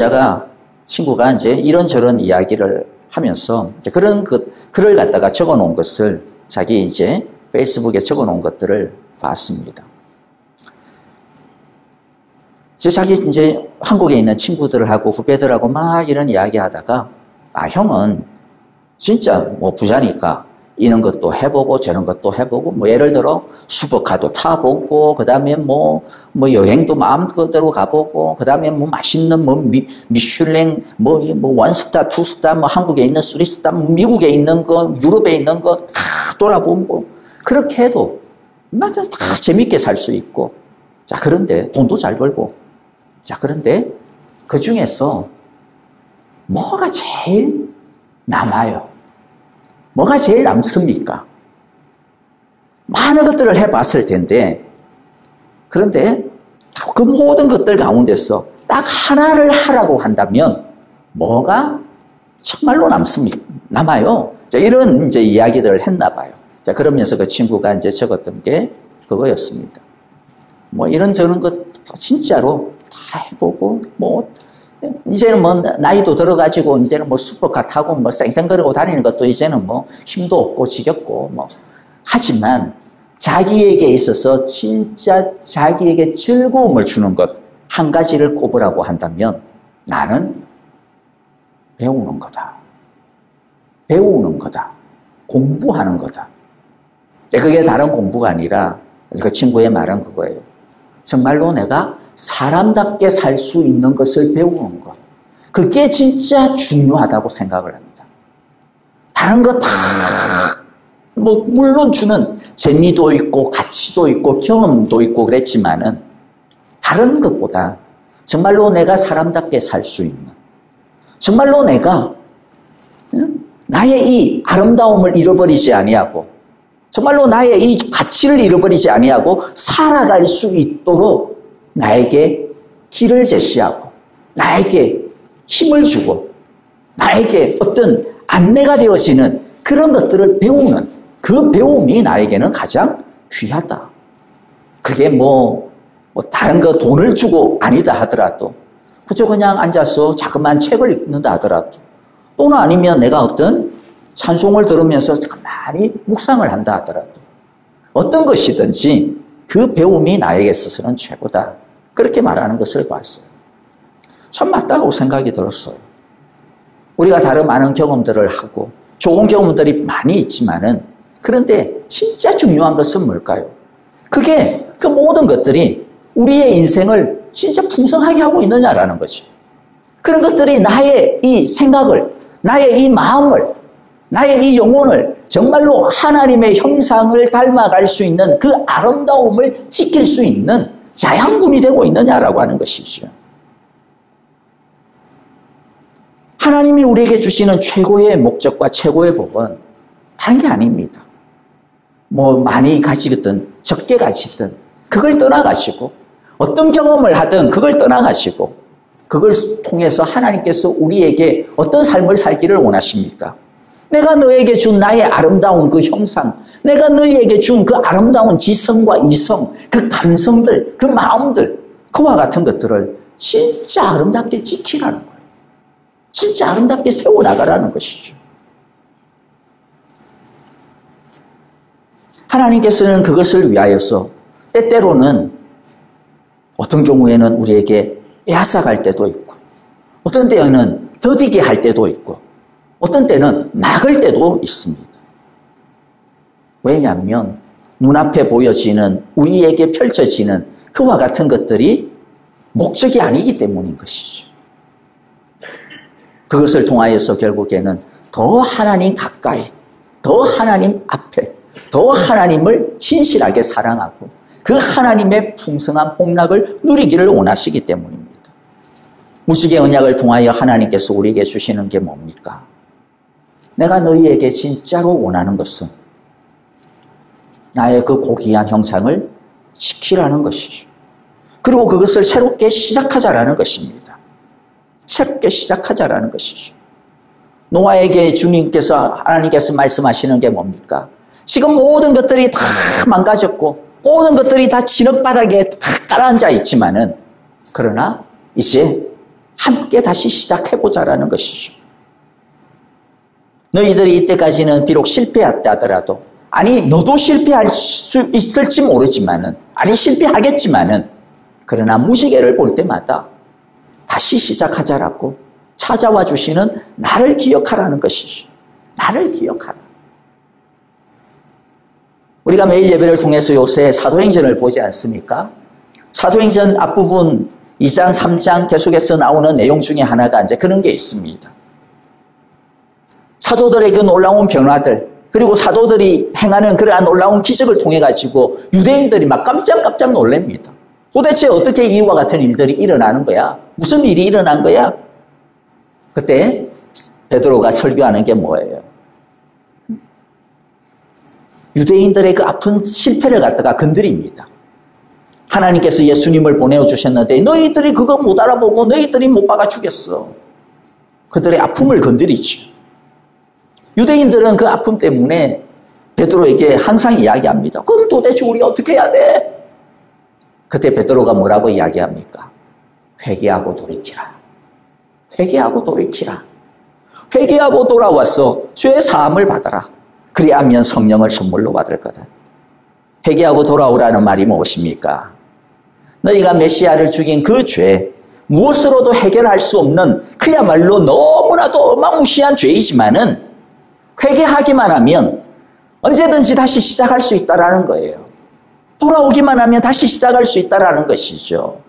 친구가 이제 이런저런 이야기를 하면서 그런 글을 갖다가 적어 놓은 것을 자기 이제 페이스북에 적어 놓은 것들을 봤습니다. 자기 이제 한국에 있는 친구들하고 후배들하고 막 이런 이야기 하다가, 형은 진짜 뭐 부자니까 이런 것도 해보고 저런 것도 해보고, 뭐 예를 들어 슈퍼카도 타보고, 그 다음에 뭐 여행도 마음대로 가보고, 그 다음에 뭐 맛있는 미슐랭, 원스타, 투스타, 한국에 있는 쓰리스타, 미국에 있는 거, 유럽에 있는 거 다 돌아보고, 그렇게 해도 다 재밌게 살 수 있고, 자, 그런데 돈도 잘 벌고, 자, 그런데 그 중에서 뭐가 제일 남아요? 뭐가 제일 남습니까? 많은 것들을 해봤을 텐데, 그런데 그 모든 것들 가운데서 딱 하나를 하라고 한다면 뭐가 정말로 남아요. 자, 이런 이제 이야기들을 했나 봐요. 자, 그러면서 그 친구가 이제 적었던 게 그거였습니다. 뭐 이런저런 것 진짜로 다 해보고, 뭐 이제는 뭐 나이도 들어가지고 이제는 뭐 슈퍼카 타고 뭐 쌩쌩거리고 다니는 것도 이제는 뭐 힘도 없고 지겹고 뭐 하지만 자기에게 있어서 진짜 자기에게 즐거움을 주는 것 한 가지를 꼽으라고 한다면 나는 배우는 거다. 배우는 거다. 공부하는 거다. 그게 다른 공부가 아니라 그 친구의 말은 그거예요. 정말로 내가 사람답게 살 수 있는 것을 배우는 것. 그게 진짜 중요하다고 생각을 합니다. 다른 거 다, 뭐, 물론 주는 재미도 있고, 가치도 있고, 경험도 있고 그랬지만은, 다른 것보다 정말로 내가 사람답게 살 수 있는, 정말로 내가 나의 이 아름다움을 잃어버리지 아니하고, 정말로 나의 이 가치를 잃어버리지 아니하고 살아갈 수 있도록 나에게 길을 제시하고 나에게 힘을 주고 나에게 어떤 안내가 되어지는 그런 것들을 배우는 그 배움이 나에게는 가장 귀하다. 그게 뭐 다른 거 돈을 주고 아니다 하더라도 그저 그냥 앉아서 자그마한 책을 읽는다 하더라도 또는 아니면 내가 어떤 찬송을 들으면서 가만히 묵상을 한다 하더라도 어떤 것이든지 그 배움이 나에게 있어서는 최고다. 그렇게 말하는 것을 봤어요. 참 맞다고 생각이 들었어요. 우리가 다른 많은 경험들을 하고 좋은 경험들이 많이 있지만은 그런데 진짜 중요한 것은 뭘까요? 그게 그 모든 것들이 우리의 인생을 진짜 풍성하게 하고 있느냐라는 거죠. 그런 것들이 나의 이 생각을, 나의 이 마음을, 나의 이 영혼을 정말로 하나님의 형상을 닮아갈 수 있는 그 아름다움을 지킬 수 있는 자양분이 되고 있느냐라고 하는 것이죠. 하나님이 우리에게 주시는 최고의 목적과 최고의 복은 다른 게 아닙니다. 뭐 많이 가지든 적게 가지든 그걸 떠나가시고 어떤 경험을 하든 그걸 떠나가시고 그걸 통해서 하나님께서 우리에게 어떤 삶을 살기를 원하십니까? 내가 너에게 준 나의 아름다운 그 형상, 내가 너에게 준 그 아름다운 지성과 이성, 그 감성들, 그 마음들, 그와 같은 것들을 진짜 아름답게 지키라는 거예요. 진짜 아름답게 세워나가라는 것이죠. 하나님께서는 그것을 위하여서 때때로는 어떤 경우에는 우리에게 빼앗아갈 때도 있고 어떤 때에는 더디게 할 때도 있고 어떤 때는 막을 때도 있습니다. 왜냐하면 눈앞에 보여지는 우리에게 펼쳐지는 그와 같은 것들이 목적이 아니기 때문인 것이죠. 그것을 통하여서 결국에는 더 하나님 가까이, 더 하나님 앞에, 더 하나님을 진실하게 사랑하고 그 하나님의 풍성한 복락을 누리기를 원하시기 때문입니다. 무식의 언약을 통하여 하나님께서 우리에게 주시는 게 뭡니까? 내가 너희에게 진짜로 원하는 것은 나의 그 고귀한 형상을 지키라는 것이죠. 그리고 그것을 새롭게 시작하자라는 것입니다. 새롭게 시작하자라는 것이죠. 노아에게 하나님께서 말씀하시는 게 뭡니까? 지금 모든 것들이 다 망가졌고 모든 것들이 다 진흙바닥에 다 깔아앉아 있지만은 그러나 이제 함께 다시 시작해보자라는 것이죠. 너희들이 이때까지는 비록 실패했다 하더라도 아니 너도 실패할 수 있을지 모르지만은 아니 실패하겠지만은 그러나 무지개를 볼 때마다 다시 시작하자라고 찾아와 주시는 나를 기억하라는 것이죠. 나를 기억하라. 우리가 매일 예배를 통해서 요새 사도행전을 보지 않습니까? 사도행전 앞부분 2장, 3장 계속해서 나오는 내용 중에 하나가 이제 그런 게 있습니다. 사도들의 그 놀라운 변화들, 그리고 사도들이 행하는 그러한 놀라운 기적을 통해 가지고 유대인들이 막 깜짝 놀랍니다. 도대체 어떻게 이와 같은 일들이 일어나는 거야? 무슨 일이 일어난 거야? 그때 베드로가 설교하는 게 뭐예요? 유대인들의 그 아픈 실패를 갖다가 건드립니다. 하나님께서 예수님을 보내주셨는데 너희들이 그거 못 알아보고 너희들이 못 박아 주겠어. 그들의 아픔을 건드리죠. 유대인들은 그 아픔 때문에 베드로에게 항상 이야기합니다. 그럼 도대체 우리 어떻게 해야 돼? 그때 베드로가 뭐라고 이야기합니까? 회개하고 돌이키라. 회개하고 돌이키라. 회개하고 돌아와서 죄 사함을 받아라. 그리하면 성령을 선물로 받을 거다. 회개하고 돌아오라는 말이 무엇입니까? 너희가 메시아를 죽인 그 죄, 무엇으로도 해결할 수 없는 그야말로 너무나도 어마무시한 죄이지만은 회개하기만 하면 언제든지 다시 시작할 수 있다라는 거예요. 돌아오기만 하면 다시 시작할 수 있다라는 것이죠.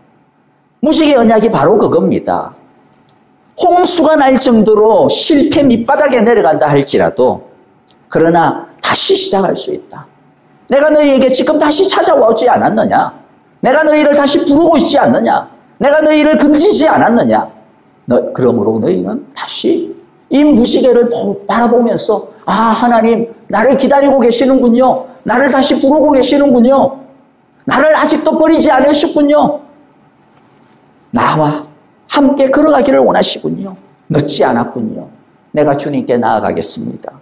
무지개 언약이 바로 그겁니다. 홍수가 날 정도로 실패 밑바닥에 내려간다 할지라도 그러나 다시 시작할 수 있다. 내가 너희에게 지금 다시 찾아오지 않았느냐? 내가 너희를 다시 부르고 있지 않느냐? 내가 너희를 건지지 않았느냐? 그러므로 너희는 다시 이 무지개를 바라보면서 아, 하나님 나를 기다리고 계시는군요. 나를 다시 부르고 계시는군요. 나를 아직도 버리지 않으셨군요. 나와 함께 걸어가기를 원하시군요. 늦지 않았군요. 내가 주님께 나아가겠습니다.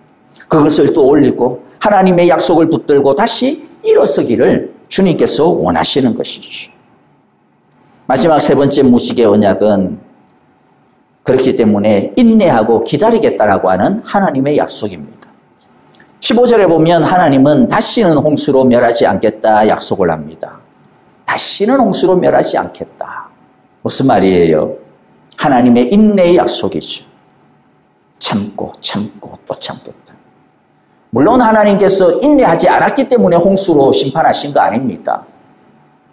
그것을 또 올리고 하나님의 약속을 붙들고 다시 일어서기를 주님께서 원하시는 것이죠. 마지막 세 번째 무지개 언약은 그렇기 때문에 인내하고 기다리겠다라고 하는 하나님의 약속입니다. 15절에 보면 하나님은 다시는 홍수로 멸하지 않겠다 약속을 합니다. 다시는 홍수로 멸하지 않겠다. 무슨 말이에요? 하나님의 인내의 약속이죠. 참고 또 참겠다. 물론 하나님께서 인내하지 않았기 때문에 홍수로 심판하신 거 아닙니다.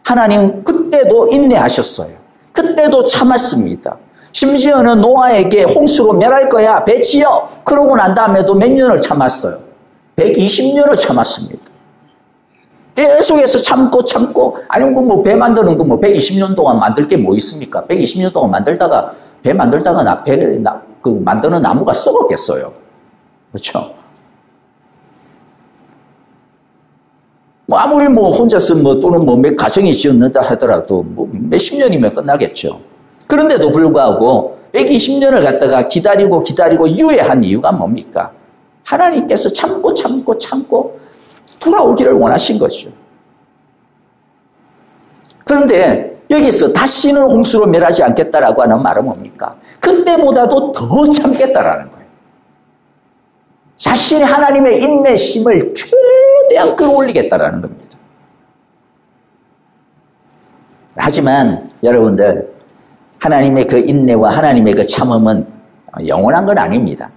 하나님 그때도 인내하셨어요. 그때도 참았습니다. 심지어는 노아에게 홍수로 멸할 거야 배 지어 그러고 난 다음에도 몇 년을 참았어요. 120년을 참았습니다. 계속해서 참고 아니 뭐 배 만드는 거 뭐 120년 동안 만들 게 뭐 있습니까? 120년 동안 만들다가 배 만들다가 그 만드는 나무가 썩었겠어요. 그렇죠? 뭐 아무리 뭐 혼자서 뭐 또는 뭐 몇 가정이 지었는다 하더라도 뭐 몇십 년이면 끝나겠죠. 그런데도 불구하고 120년을 갖다가 기다리고 유예한 이유가 뭡니까? 하나님께서 참고 돌아오기를 원하신 것이죠. 그런데 여기서 다시는 홍수로 멸하지 않겠다라고 하는 말은 뭡니까? 그때보다도 더 참겠다라는 거예요. 자신의 하나님의 인내심을 최대한 끌어올리겠다라는 겁니다. 하지만 여러분들 하나님의 그 인내와 하나님의 그 참음은 영원한 건 아닙니다.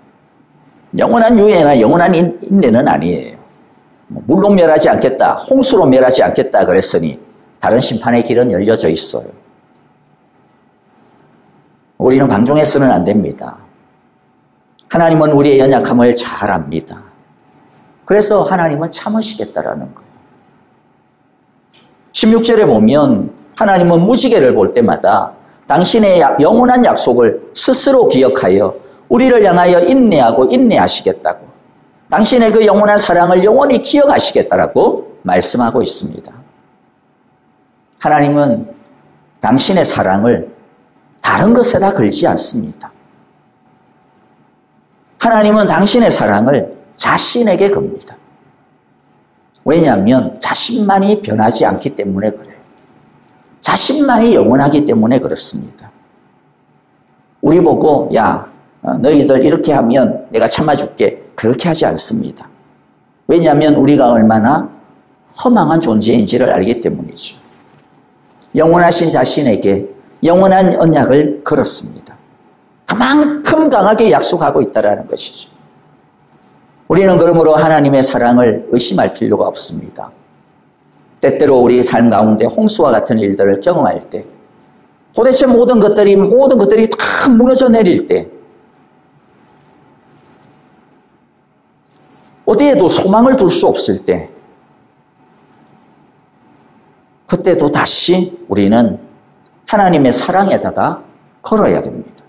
영원한 유예나 영원한 인내는 아니에요. 물로 멸하지 않겠다, 홍수로 멸하지 않겠다 그랬으니 다른 심판의 길은 열려져 있어요. 우리는 방종해서는 안 됩니다. 하나님은 우리의 연약함을 잘 압니다. 그래서 하나님은 참으시겠다라는 거예요. 16절에 보면 하나님은 무지개를 볼 때마다 당신의 영원한 약속을 스스로 기억하여 우리를 향하여 인내하고 인내하시겠다고 당신의 그 영원한 사랑을 영원히 기억하시겠다라고 말씀하고 있습니다. 하나님은 당신의 사랑을 다른 것에다 걸지 않습니다. 하나님은 당신의 사랑을 자신에게 겁니다. 왜냐하면 자신만이 변하지 않기 때문에 그래요. 자신만이 영원하기 때문에 그렇습니다. 우리 보고 야 너희들 이렇게 하면 내가 참아줄게 그렇게 하지 않습니다. 왜냐하면 우리가 얼마나 허망한 존재인지를 알기 때문이죠. 영원하신 자신에게 영원한 언약을 걸었습니다. 그만큼 강하게 약속하고 있다는 것이죠. 우리는 그러므로 하나님의 사랑을 의심할 필요가 없습니다. 때때로 우리 삶 가운데 홍수와 같은 일들을 경험할 때 도대체 모든 것들이 다 무너져 내릴 때 어디에도 소망을 둘 수 없을 때 그때도 다시 우리는 하나님의 사랑에다가 걸어야 됩니다.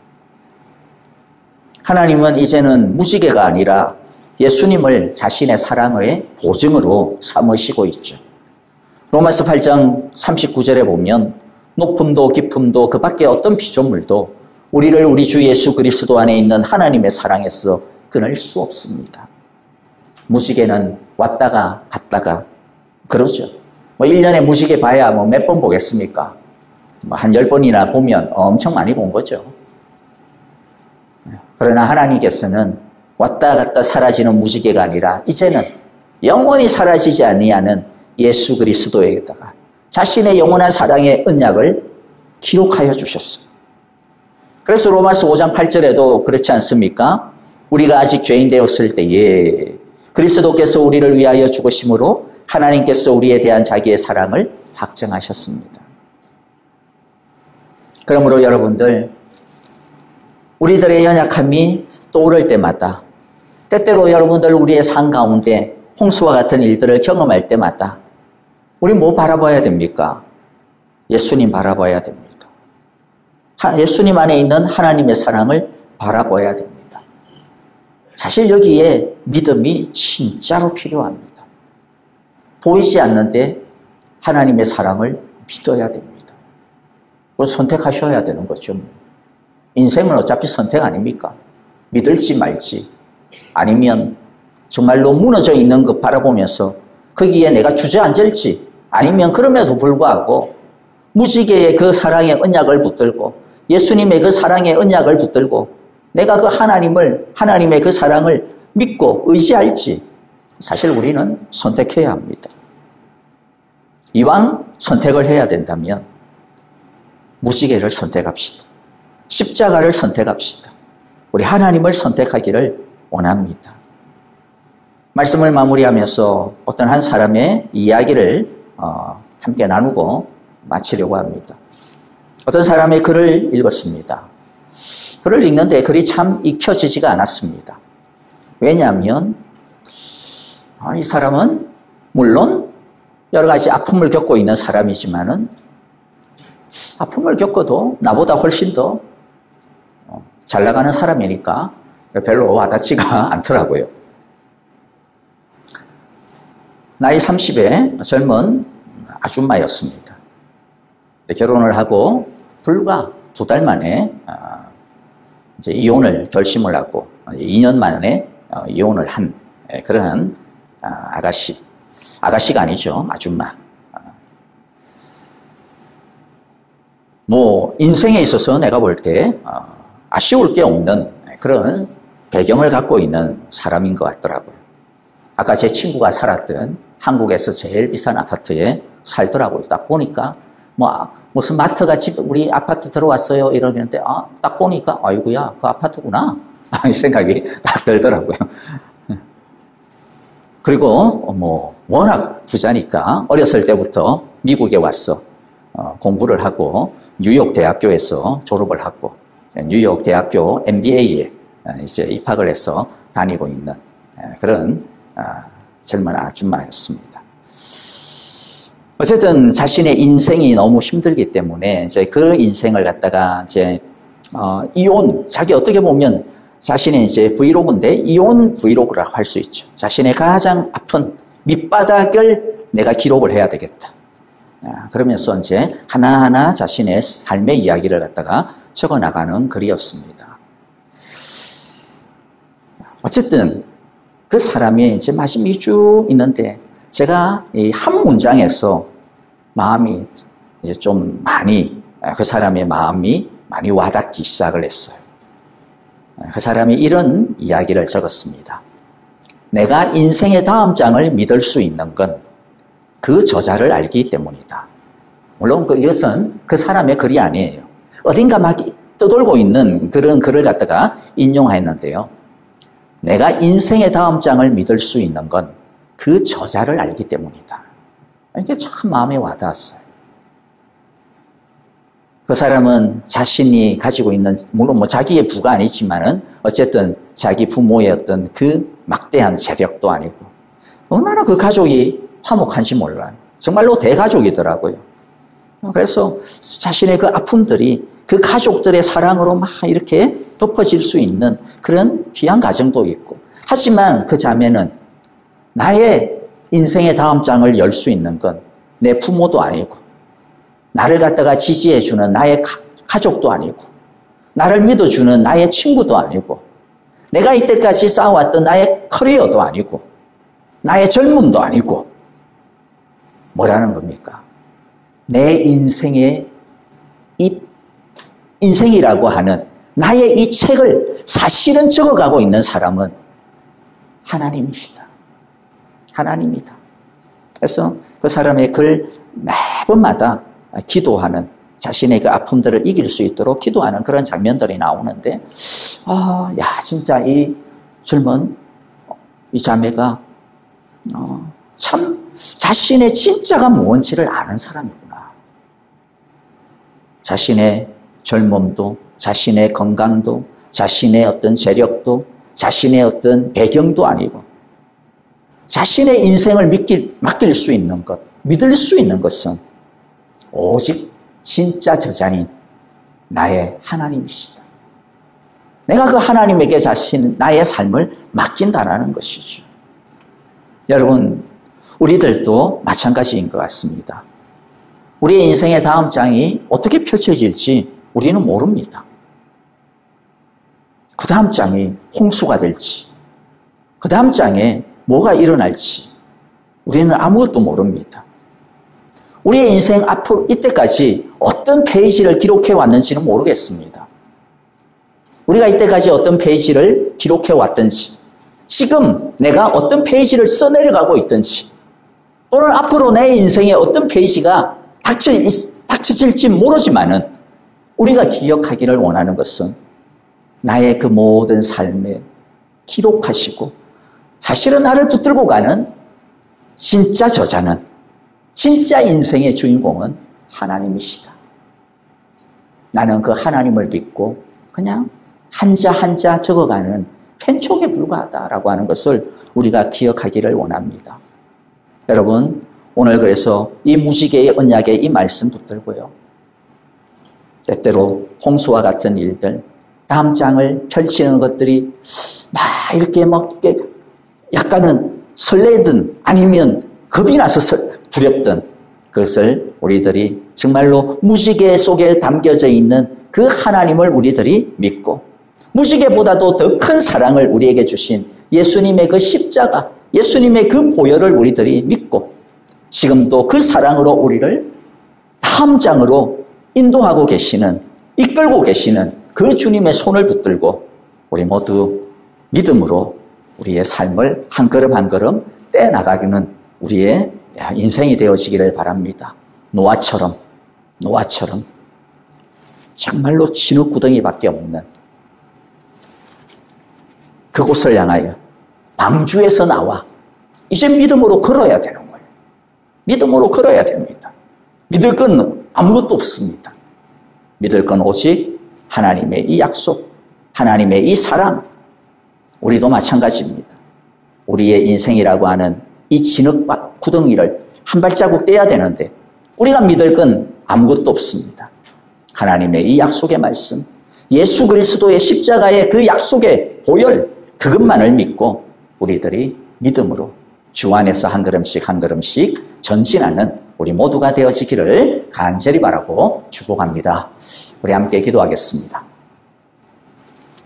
하나님은 이제는 무지개가 아니라 예수님을 자신의 사랑의 보증으로 삼으시고 있죠. 로마서 8장 39절에 보면 높음도 깊음도 그 밖에 어떤 피조물도 우리를 우리 주 예수 그리스도 안에 있는 하나님의 사랑에서 끊을 수 없습니다. 무지개는 왔다가 갔다가 그러죠. 1년에 무지개 봐야 몇 번 보겠습니까? 한 10번이나 보면 엄청 많이 본 거죠. 그러나 하나님께서는 왔다 갔다 사라지는 무지개가 아니라 이제는 영원히 사라지지 아니하는 예수 그리스도에다가 자신의 영원한 사랑의 언약을 기록하여 주셨어요. 그래서 로마서 5장 8절에도 그렇지 않습니까? 우리가 아직 죄인 되었을 때에 그리스도께서 우리를 위하여 죽으심으로 하나님께서 우리에 대한 자기의 사랑을 확증하셨습니다. 그러므로 여러분들, 우리들의 연약함이 떠오를 때마다, 때때로 여러분들 우리의 삶 가운데 홍수와 같은 일들을 경험할 때마다 우리 뭐 바라봐야 됩니까? 예수님 바라봐야 됩니다. 예수님 안에 있는 하나님의 사랑을 바라봐야 됩니다. 사실 여기에 믿음이 진짜로 필요합니다. 보이지 않는데 하나님의 사랑을 믿어야 됩니다. 그걸 선택하셔야 되는 거죠. 인생은 어차피 선택 아닙니까? 믿을지 말지, 아니면 정말로 무너져 있는 것 바라보면서 거기에 내가 주저앉을지, 아니면 그럼에도 불구하고 무지개의 그 사랑의 언약을 붙들고 예수님의 그 사랑의 언약을 붙들고 내가 그 하나님의 그 사랑을 믿고 의지할지, 사실 우리는 선택해야 합니다. 이왕 선택을 해야 된다면 무지개를 선택합시다. 십자가를 선택합시다. 우리 하나님을 선택하기를 원합니다. 말씀을 마무리하면서 어떤 한 사람의 이야기를 함께 나누고 마치려고 합니다. 어떤 사람의 글을 읽었습니다. 글을 읽는데 글이 참 익혀지지가 않았습니다. 왜냐하면 이 사람은 물론 여러 가지 아픔을 겪고 있는 사람이지만은 아픔을 겪어도 나보다 훨씬 더 잘 나가는 사람이니까 별로 와닿지가 않더라고요. 나이 30의 젊은 아줌마였습니다. 결혼을 하고 불과 2달 만에 이제 이혼을 결심을 하고 2년 만에 이혼을 한 그런 아가씨가 아니죠. 아줌마. 뭐 인생에 있어서 내가 볼 때 아쉬울 게 없는 그런 배경을 갖고 있는 사람인 것 같더라고요. 아까 제 친구가 살았던 한국에서 제일 비싼 아파트에 살더라고요. 딱 보니까 무슨 마트가 집 우리 아파트 들어왔어요 이러는데 딱 보니까 아이고야 그 아파트구나 이 생각이 딱 들더라고요. 그리고 워낙 부자니까 어렸을 때부터 미국에 와서 공부를 하고 뉴욕 대학교에서 졸업을 하고 뉴욕 대학교 MBA에 이제 입학을 해서 다니고 있는 그런 젊은 아줌마였습니다. 어쨌든 자신의 인생이 너무 힘들기 때문에 이제 그 인생을 갖다가 이제 이혼, 자기 어떻게 보면 자신의 이제 브이로그인데 이혼 브이로그라고 할 수 있죠. 자신의 가장 아픈 밑바닥을 내가 기록을 해야 되겠다. 그러면서 이제 하나하나 자신의 삶의 이야기를 갖다가 적어 나가는 글이었습니다. 어쨌든 그 사람이 이제 말씀이 쭉 있는데 제가 이 한 문장에서 마음이 이제 좀 많이 그 사람의 마음이 많이 와닿기 시작을 했어요. 그 사람이 이런 이야기를 적었습니다. 내가 인생의 다음 장을 믿을 수 있는 건 그 저자를 알기 때문이다. 물론 이것은 그 사람의 글이 아니에요. 어딘가 막 떠돌고 있는 그런 글을 갖다가 인용했는데요. 내가 인생의 다음 장을 믿을 수 있는 건 그 저자를 알기 때문이다. 이게 참 마음에 와닿았어요. 그 사람은 자신이 가지고 있는, 물론 자기의 부가 아니지만은 어쨌든 자기 부모의 어떤 그 막대한 재력도 아니고 얼마나 그 가족이 화목한지 몰라요. 정말로 대가족이더라고요. 그래서 자신의 그 아픔들이 그 가족들의 사랑으로 막 이렇게 덮어질 수 있는 그런 귀한 가정도 있고 하지만 그 자매는 나의 인생의 다음 장을 열 수 있는 건 내 부모도 아니고, 나를 갖다가 지지해주는 나의 가족도 아니고, 나를 믿어주는 나의 친구도 아니고, 내가 이때까지 쌓아왔던 나의 커리어도 아니고, 나의 젊음도 아니고, 뭐라는 겁니까? 내 인생의 인생이라고 하는 나의 이 책을 사실은 적어가고 있는 사람은 하나님이시다. 하나님이다. 그래서 그 사람의 글 매번마다 기도하는, 자신의 그 아픔들을 이길 수 있도록 기도하는 그런 장면들이 나오는데, 진짜 이 젊은 이 자매가 참 자신의 진짜가 뭔지를 아는 사람이구나. 자신의 젊음도, 자신의 건강도, 자신의 어떤 재력도, 자신의 어떤 배경도 아니고, 자신의 인생을 맡길 수 있는 것, 믿을 수 있는 것은 오직 진짜 저자인 나의 하나님이시다. 내가 그 하나님에게 나의 삶을 맡긴다라는 것이죠. 여러분, 우리들도 마찬가지인 것 같습니다. 우리의 인생의 다음 장이 어떻게 펼쳐질지 우리는 모릅니다. 그 다음 장이 홍수가 될지, 그 다음 장에 뭐가 일어날지 우리는 아무것도 모릅니다. 우리의 인생 앞으로 이때까지 어떤 페이지를 기록해 왔는지는 모르겠습니다. 우리가 이때까지 어떤 페이지를 기록해 왔든지, 지금 내가 어떤 페이지를 써내려가고 있든지, 또는 앞으로 내 인생에 어떤 페이지가 닥쳐질지 모르지만은 우리가 기억하기를 원하는 것은 나의 그 모든 삶에 기록하시고, 사실은 나를 붙들고 가는 진짜 저자는, 진짜 인생의 주인공은 하나님이시다. 나는 그 하나님을 믿고 그냥 한자 한자 적어가는 펜촉에 불과하다라고 하는 것을 우리가 기억하기를 원합니다. 여러분, 오늘 그래서 이 무지개의 언약의 이 말씀 붙들고요, 때때로 홍수와 같은 일들, 다음 장을 펼치는 것들이 이렇게 약간은 설레든 아니면 겁이 나서 두렵든, 그것을 우리들이 정말로 무지개 속에 담겨져 있는 그 하나님을 우리들이 믿고, 무지개보다도 더 큰 사랑을 우리에게 주신 예수님의 그 십자가, 예수님의 그 보혈을 우리들이 믿고, 지금도 그 사랑으로 우리를 다음 장으로 인도하고 계시는, 이끌고 계시는 그 주님의 손을 붙들고 우리 모두 믿음으로 우리의 삶을 한 걸음 한 걸음 떼나가기는 우리의 인생이 되어지기를 바랍니다. 노아처럼 정말로 진흙구덩이밖에 없는 그곳을 향하여 방주에서 나와 이제 믿음으로 걸어야 되는 거예요. 믿음으로 걸어야 됩니다. 믿을 건 아무것도 없습니다. 믿을 건 오직 하나님의 이 약속, 하나님의 이 사랑. 우리도 마찬가지입니다. 우리의 인생이라고 하는 이 진흙구덩이를 한 발자국 떼야 되는데 우리가 믿을 건 아무것도 없습니다. 하나님의 이 약속의 말씀, 예수 그리스도의 십자가의 그 약속의 보혈, 그것만을 믿고 우리들이 믿음으로 주 안에서 한 걸음씩 한 걸음씩 전진하는 우리 모두가 되어지기를 간절히 바라고 축복합니다. 우리 함께 기도하겠습니다.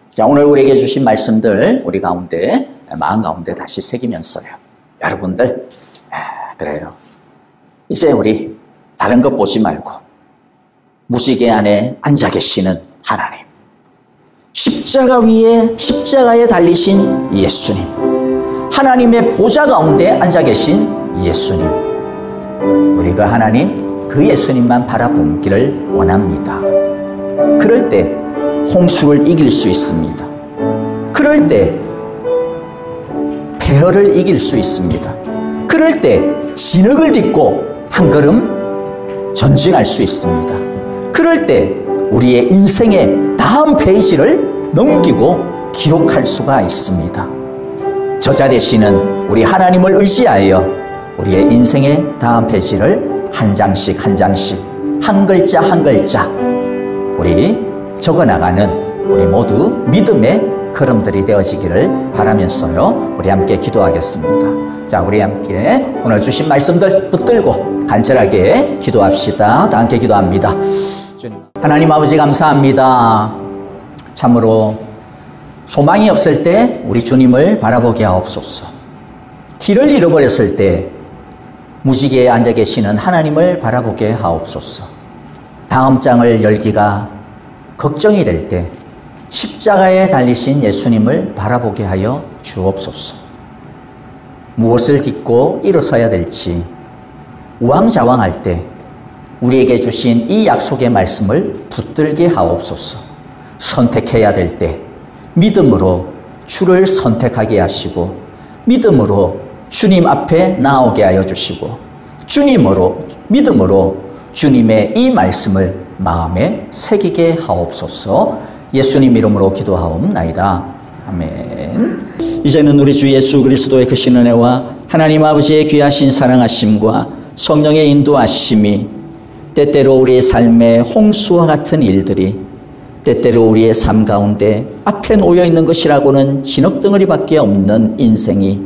자, 오늘 우리에게 주신 말씀들 우리 가운데, 마음 가운데 다시 새기면서요. 여러분들, 그래요. 이제 우리 다른 것 보지 말고 무지개 안에 앉아 계시는 하나님, 십자가 위에 십자가에 달리신 예수님, 하나님의 보좌 가운데 앉아 계신 예수님, 우리가 하나님 그 예수님만 바라보기를 원합니다. 그럴 때 홍수를 이길 수 있습니다. 그럴 때 폐허를 이길 수 있습니다. 그럴 때 진흙을 딛고 한 걸음 전진할 수 있습니다. 그럴 때 우리의 인생의 다음 페이지를 넘기고 기록할 수가 있습니다. 저자 되시는 우리 하나님을 의지하여 우리의 인생의 다음 페이지를 한 장씩 한 장씩, 한 글자 한 글자 우리 적어나가는 우리 모두 믿음의 걸음들이 되어지기를 바라면서요. 우리 함께 기도하겠습니다. 자, 우리 함께 오늘 주신 말씀들 붙들고 간절하게 기도합시다. 다 함께 기도합니다. 주님, 하나님 아버지 감사합니다. 참으로 소망이 없을 때 우리 주님을 바라보게 하옵소서. 길을 잃어버렸을 때 무지개에 앉아 계시는 하나님을 바라보게 하옵소서. 다음 장을 열기가 걱정이 될 때 십자가에 달리신 예수님을 바라보게 하여 주옵소서. 무엇을 딛고 일어서야 될지 우왕좌왕할 때 우리에게 주신 이 약속의 말씀을 붙들게 하옵소서. 선택해야 될 때 믿음으로 주를 선택하게 하시고 믿음으로 주님 앞에 나오게 하여 주시고 믿음으로 주님의 이 말씀을 마음에 새기게 하옵소서. 예수님 이름으로 기도하옵나이다. 아멘. 이제는 우리 주 예수 그리스도의 크신 은혜와 하나님 아버지의 귀하신 사랑하심과 성령의 인도하심이 때때로 우리의 삶의 홍수와 같은 일들이 때때로 우리의 삶 가운데 앞에 놓여있는 것이라고는 진흙덩어리밖에 없는 인생이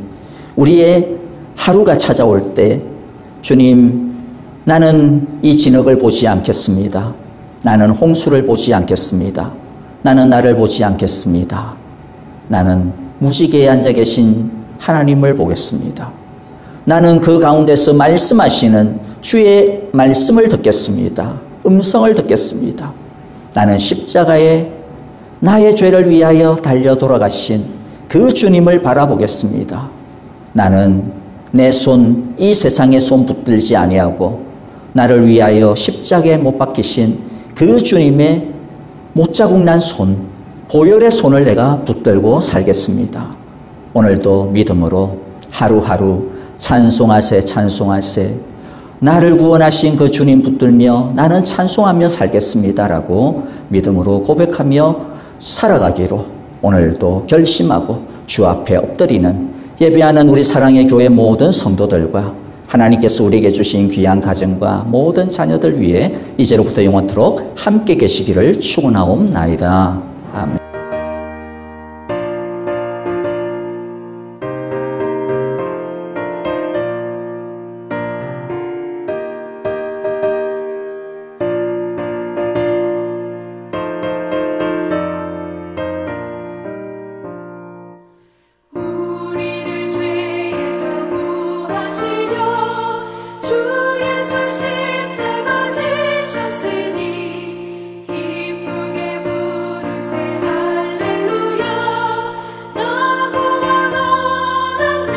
우리의 하루가 찾아올 때 주님, 나는 이 진흙을 보지 않겠습니다. 나는 홍수를 보지 않겠습니다. 나는 나를 보지 않겠습니다. 나는 무지개에 앉아 계신 하나님을 보겠습니다. 나는 그 가운데서 말씀하시는 주의 말씀을 듣겠습니다. 음성을 듣겠습니다. 나는 십자가에 나의 죄를 위하여 달려 돌아가신 그 주님을 바라보겠습니다. 나는 내 손, 이 세상의 손 붙들지 아니하고 나를 위하여 십자가에 못 박히신 그 주님의 못자국 난 손, 보혈의 손을 내가 붙들고 살겠습니다. 오늘도 믿음으로 하루하루 찬송하세 찬송하세 나를 구원하신 그 주님 붙들며 나는 찬송하며 살겠습니다라고 믿음으로 고백하며 살아가기로 오늘도 결심하고 주 앞에 엎드리는 예배하는 우리 사랑의 교회 모든 성도들과 하나님께서 우리에게 주신 귀한 가정과 모든 자녀들 위해 이제로부터 영원토록 함께 계시기를 축원하옵나이다. 아멘. 우리를 죄에서 구하시려 주 예수 십자가 지셨으니 기쁘게 부르세 할렐루야 나 구원 얻었네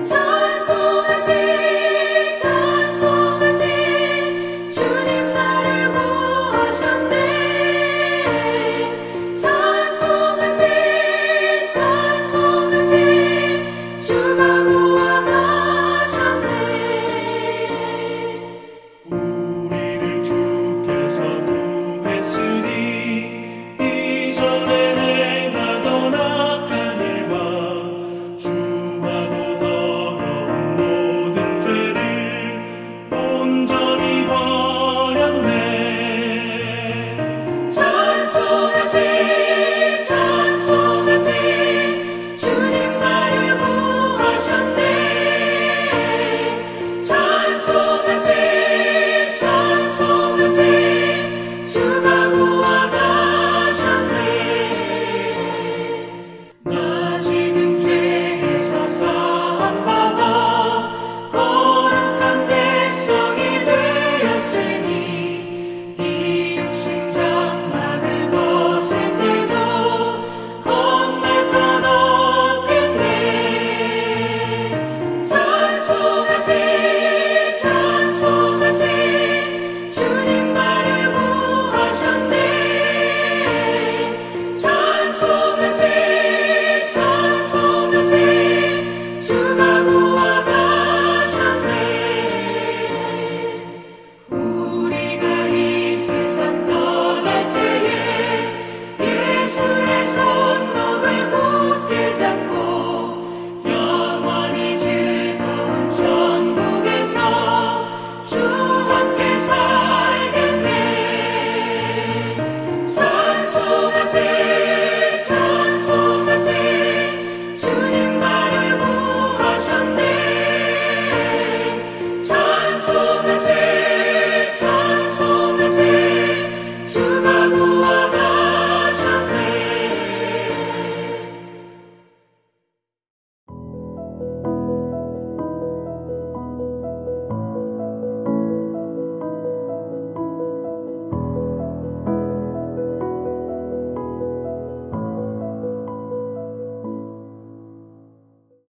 찬송하세 찬송하세 주님 나를 구하셨네 찬송하세 찬송하세 주가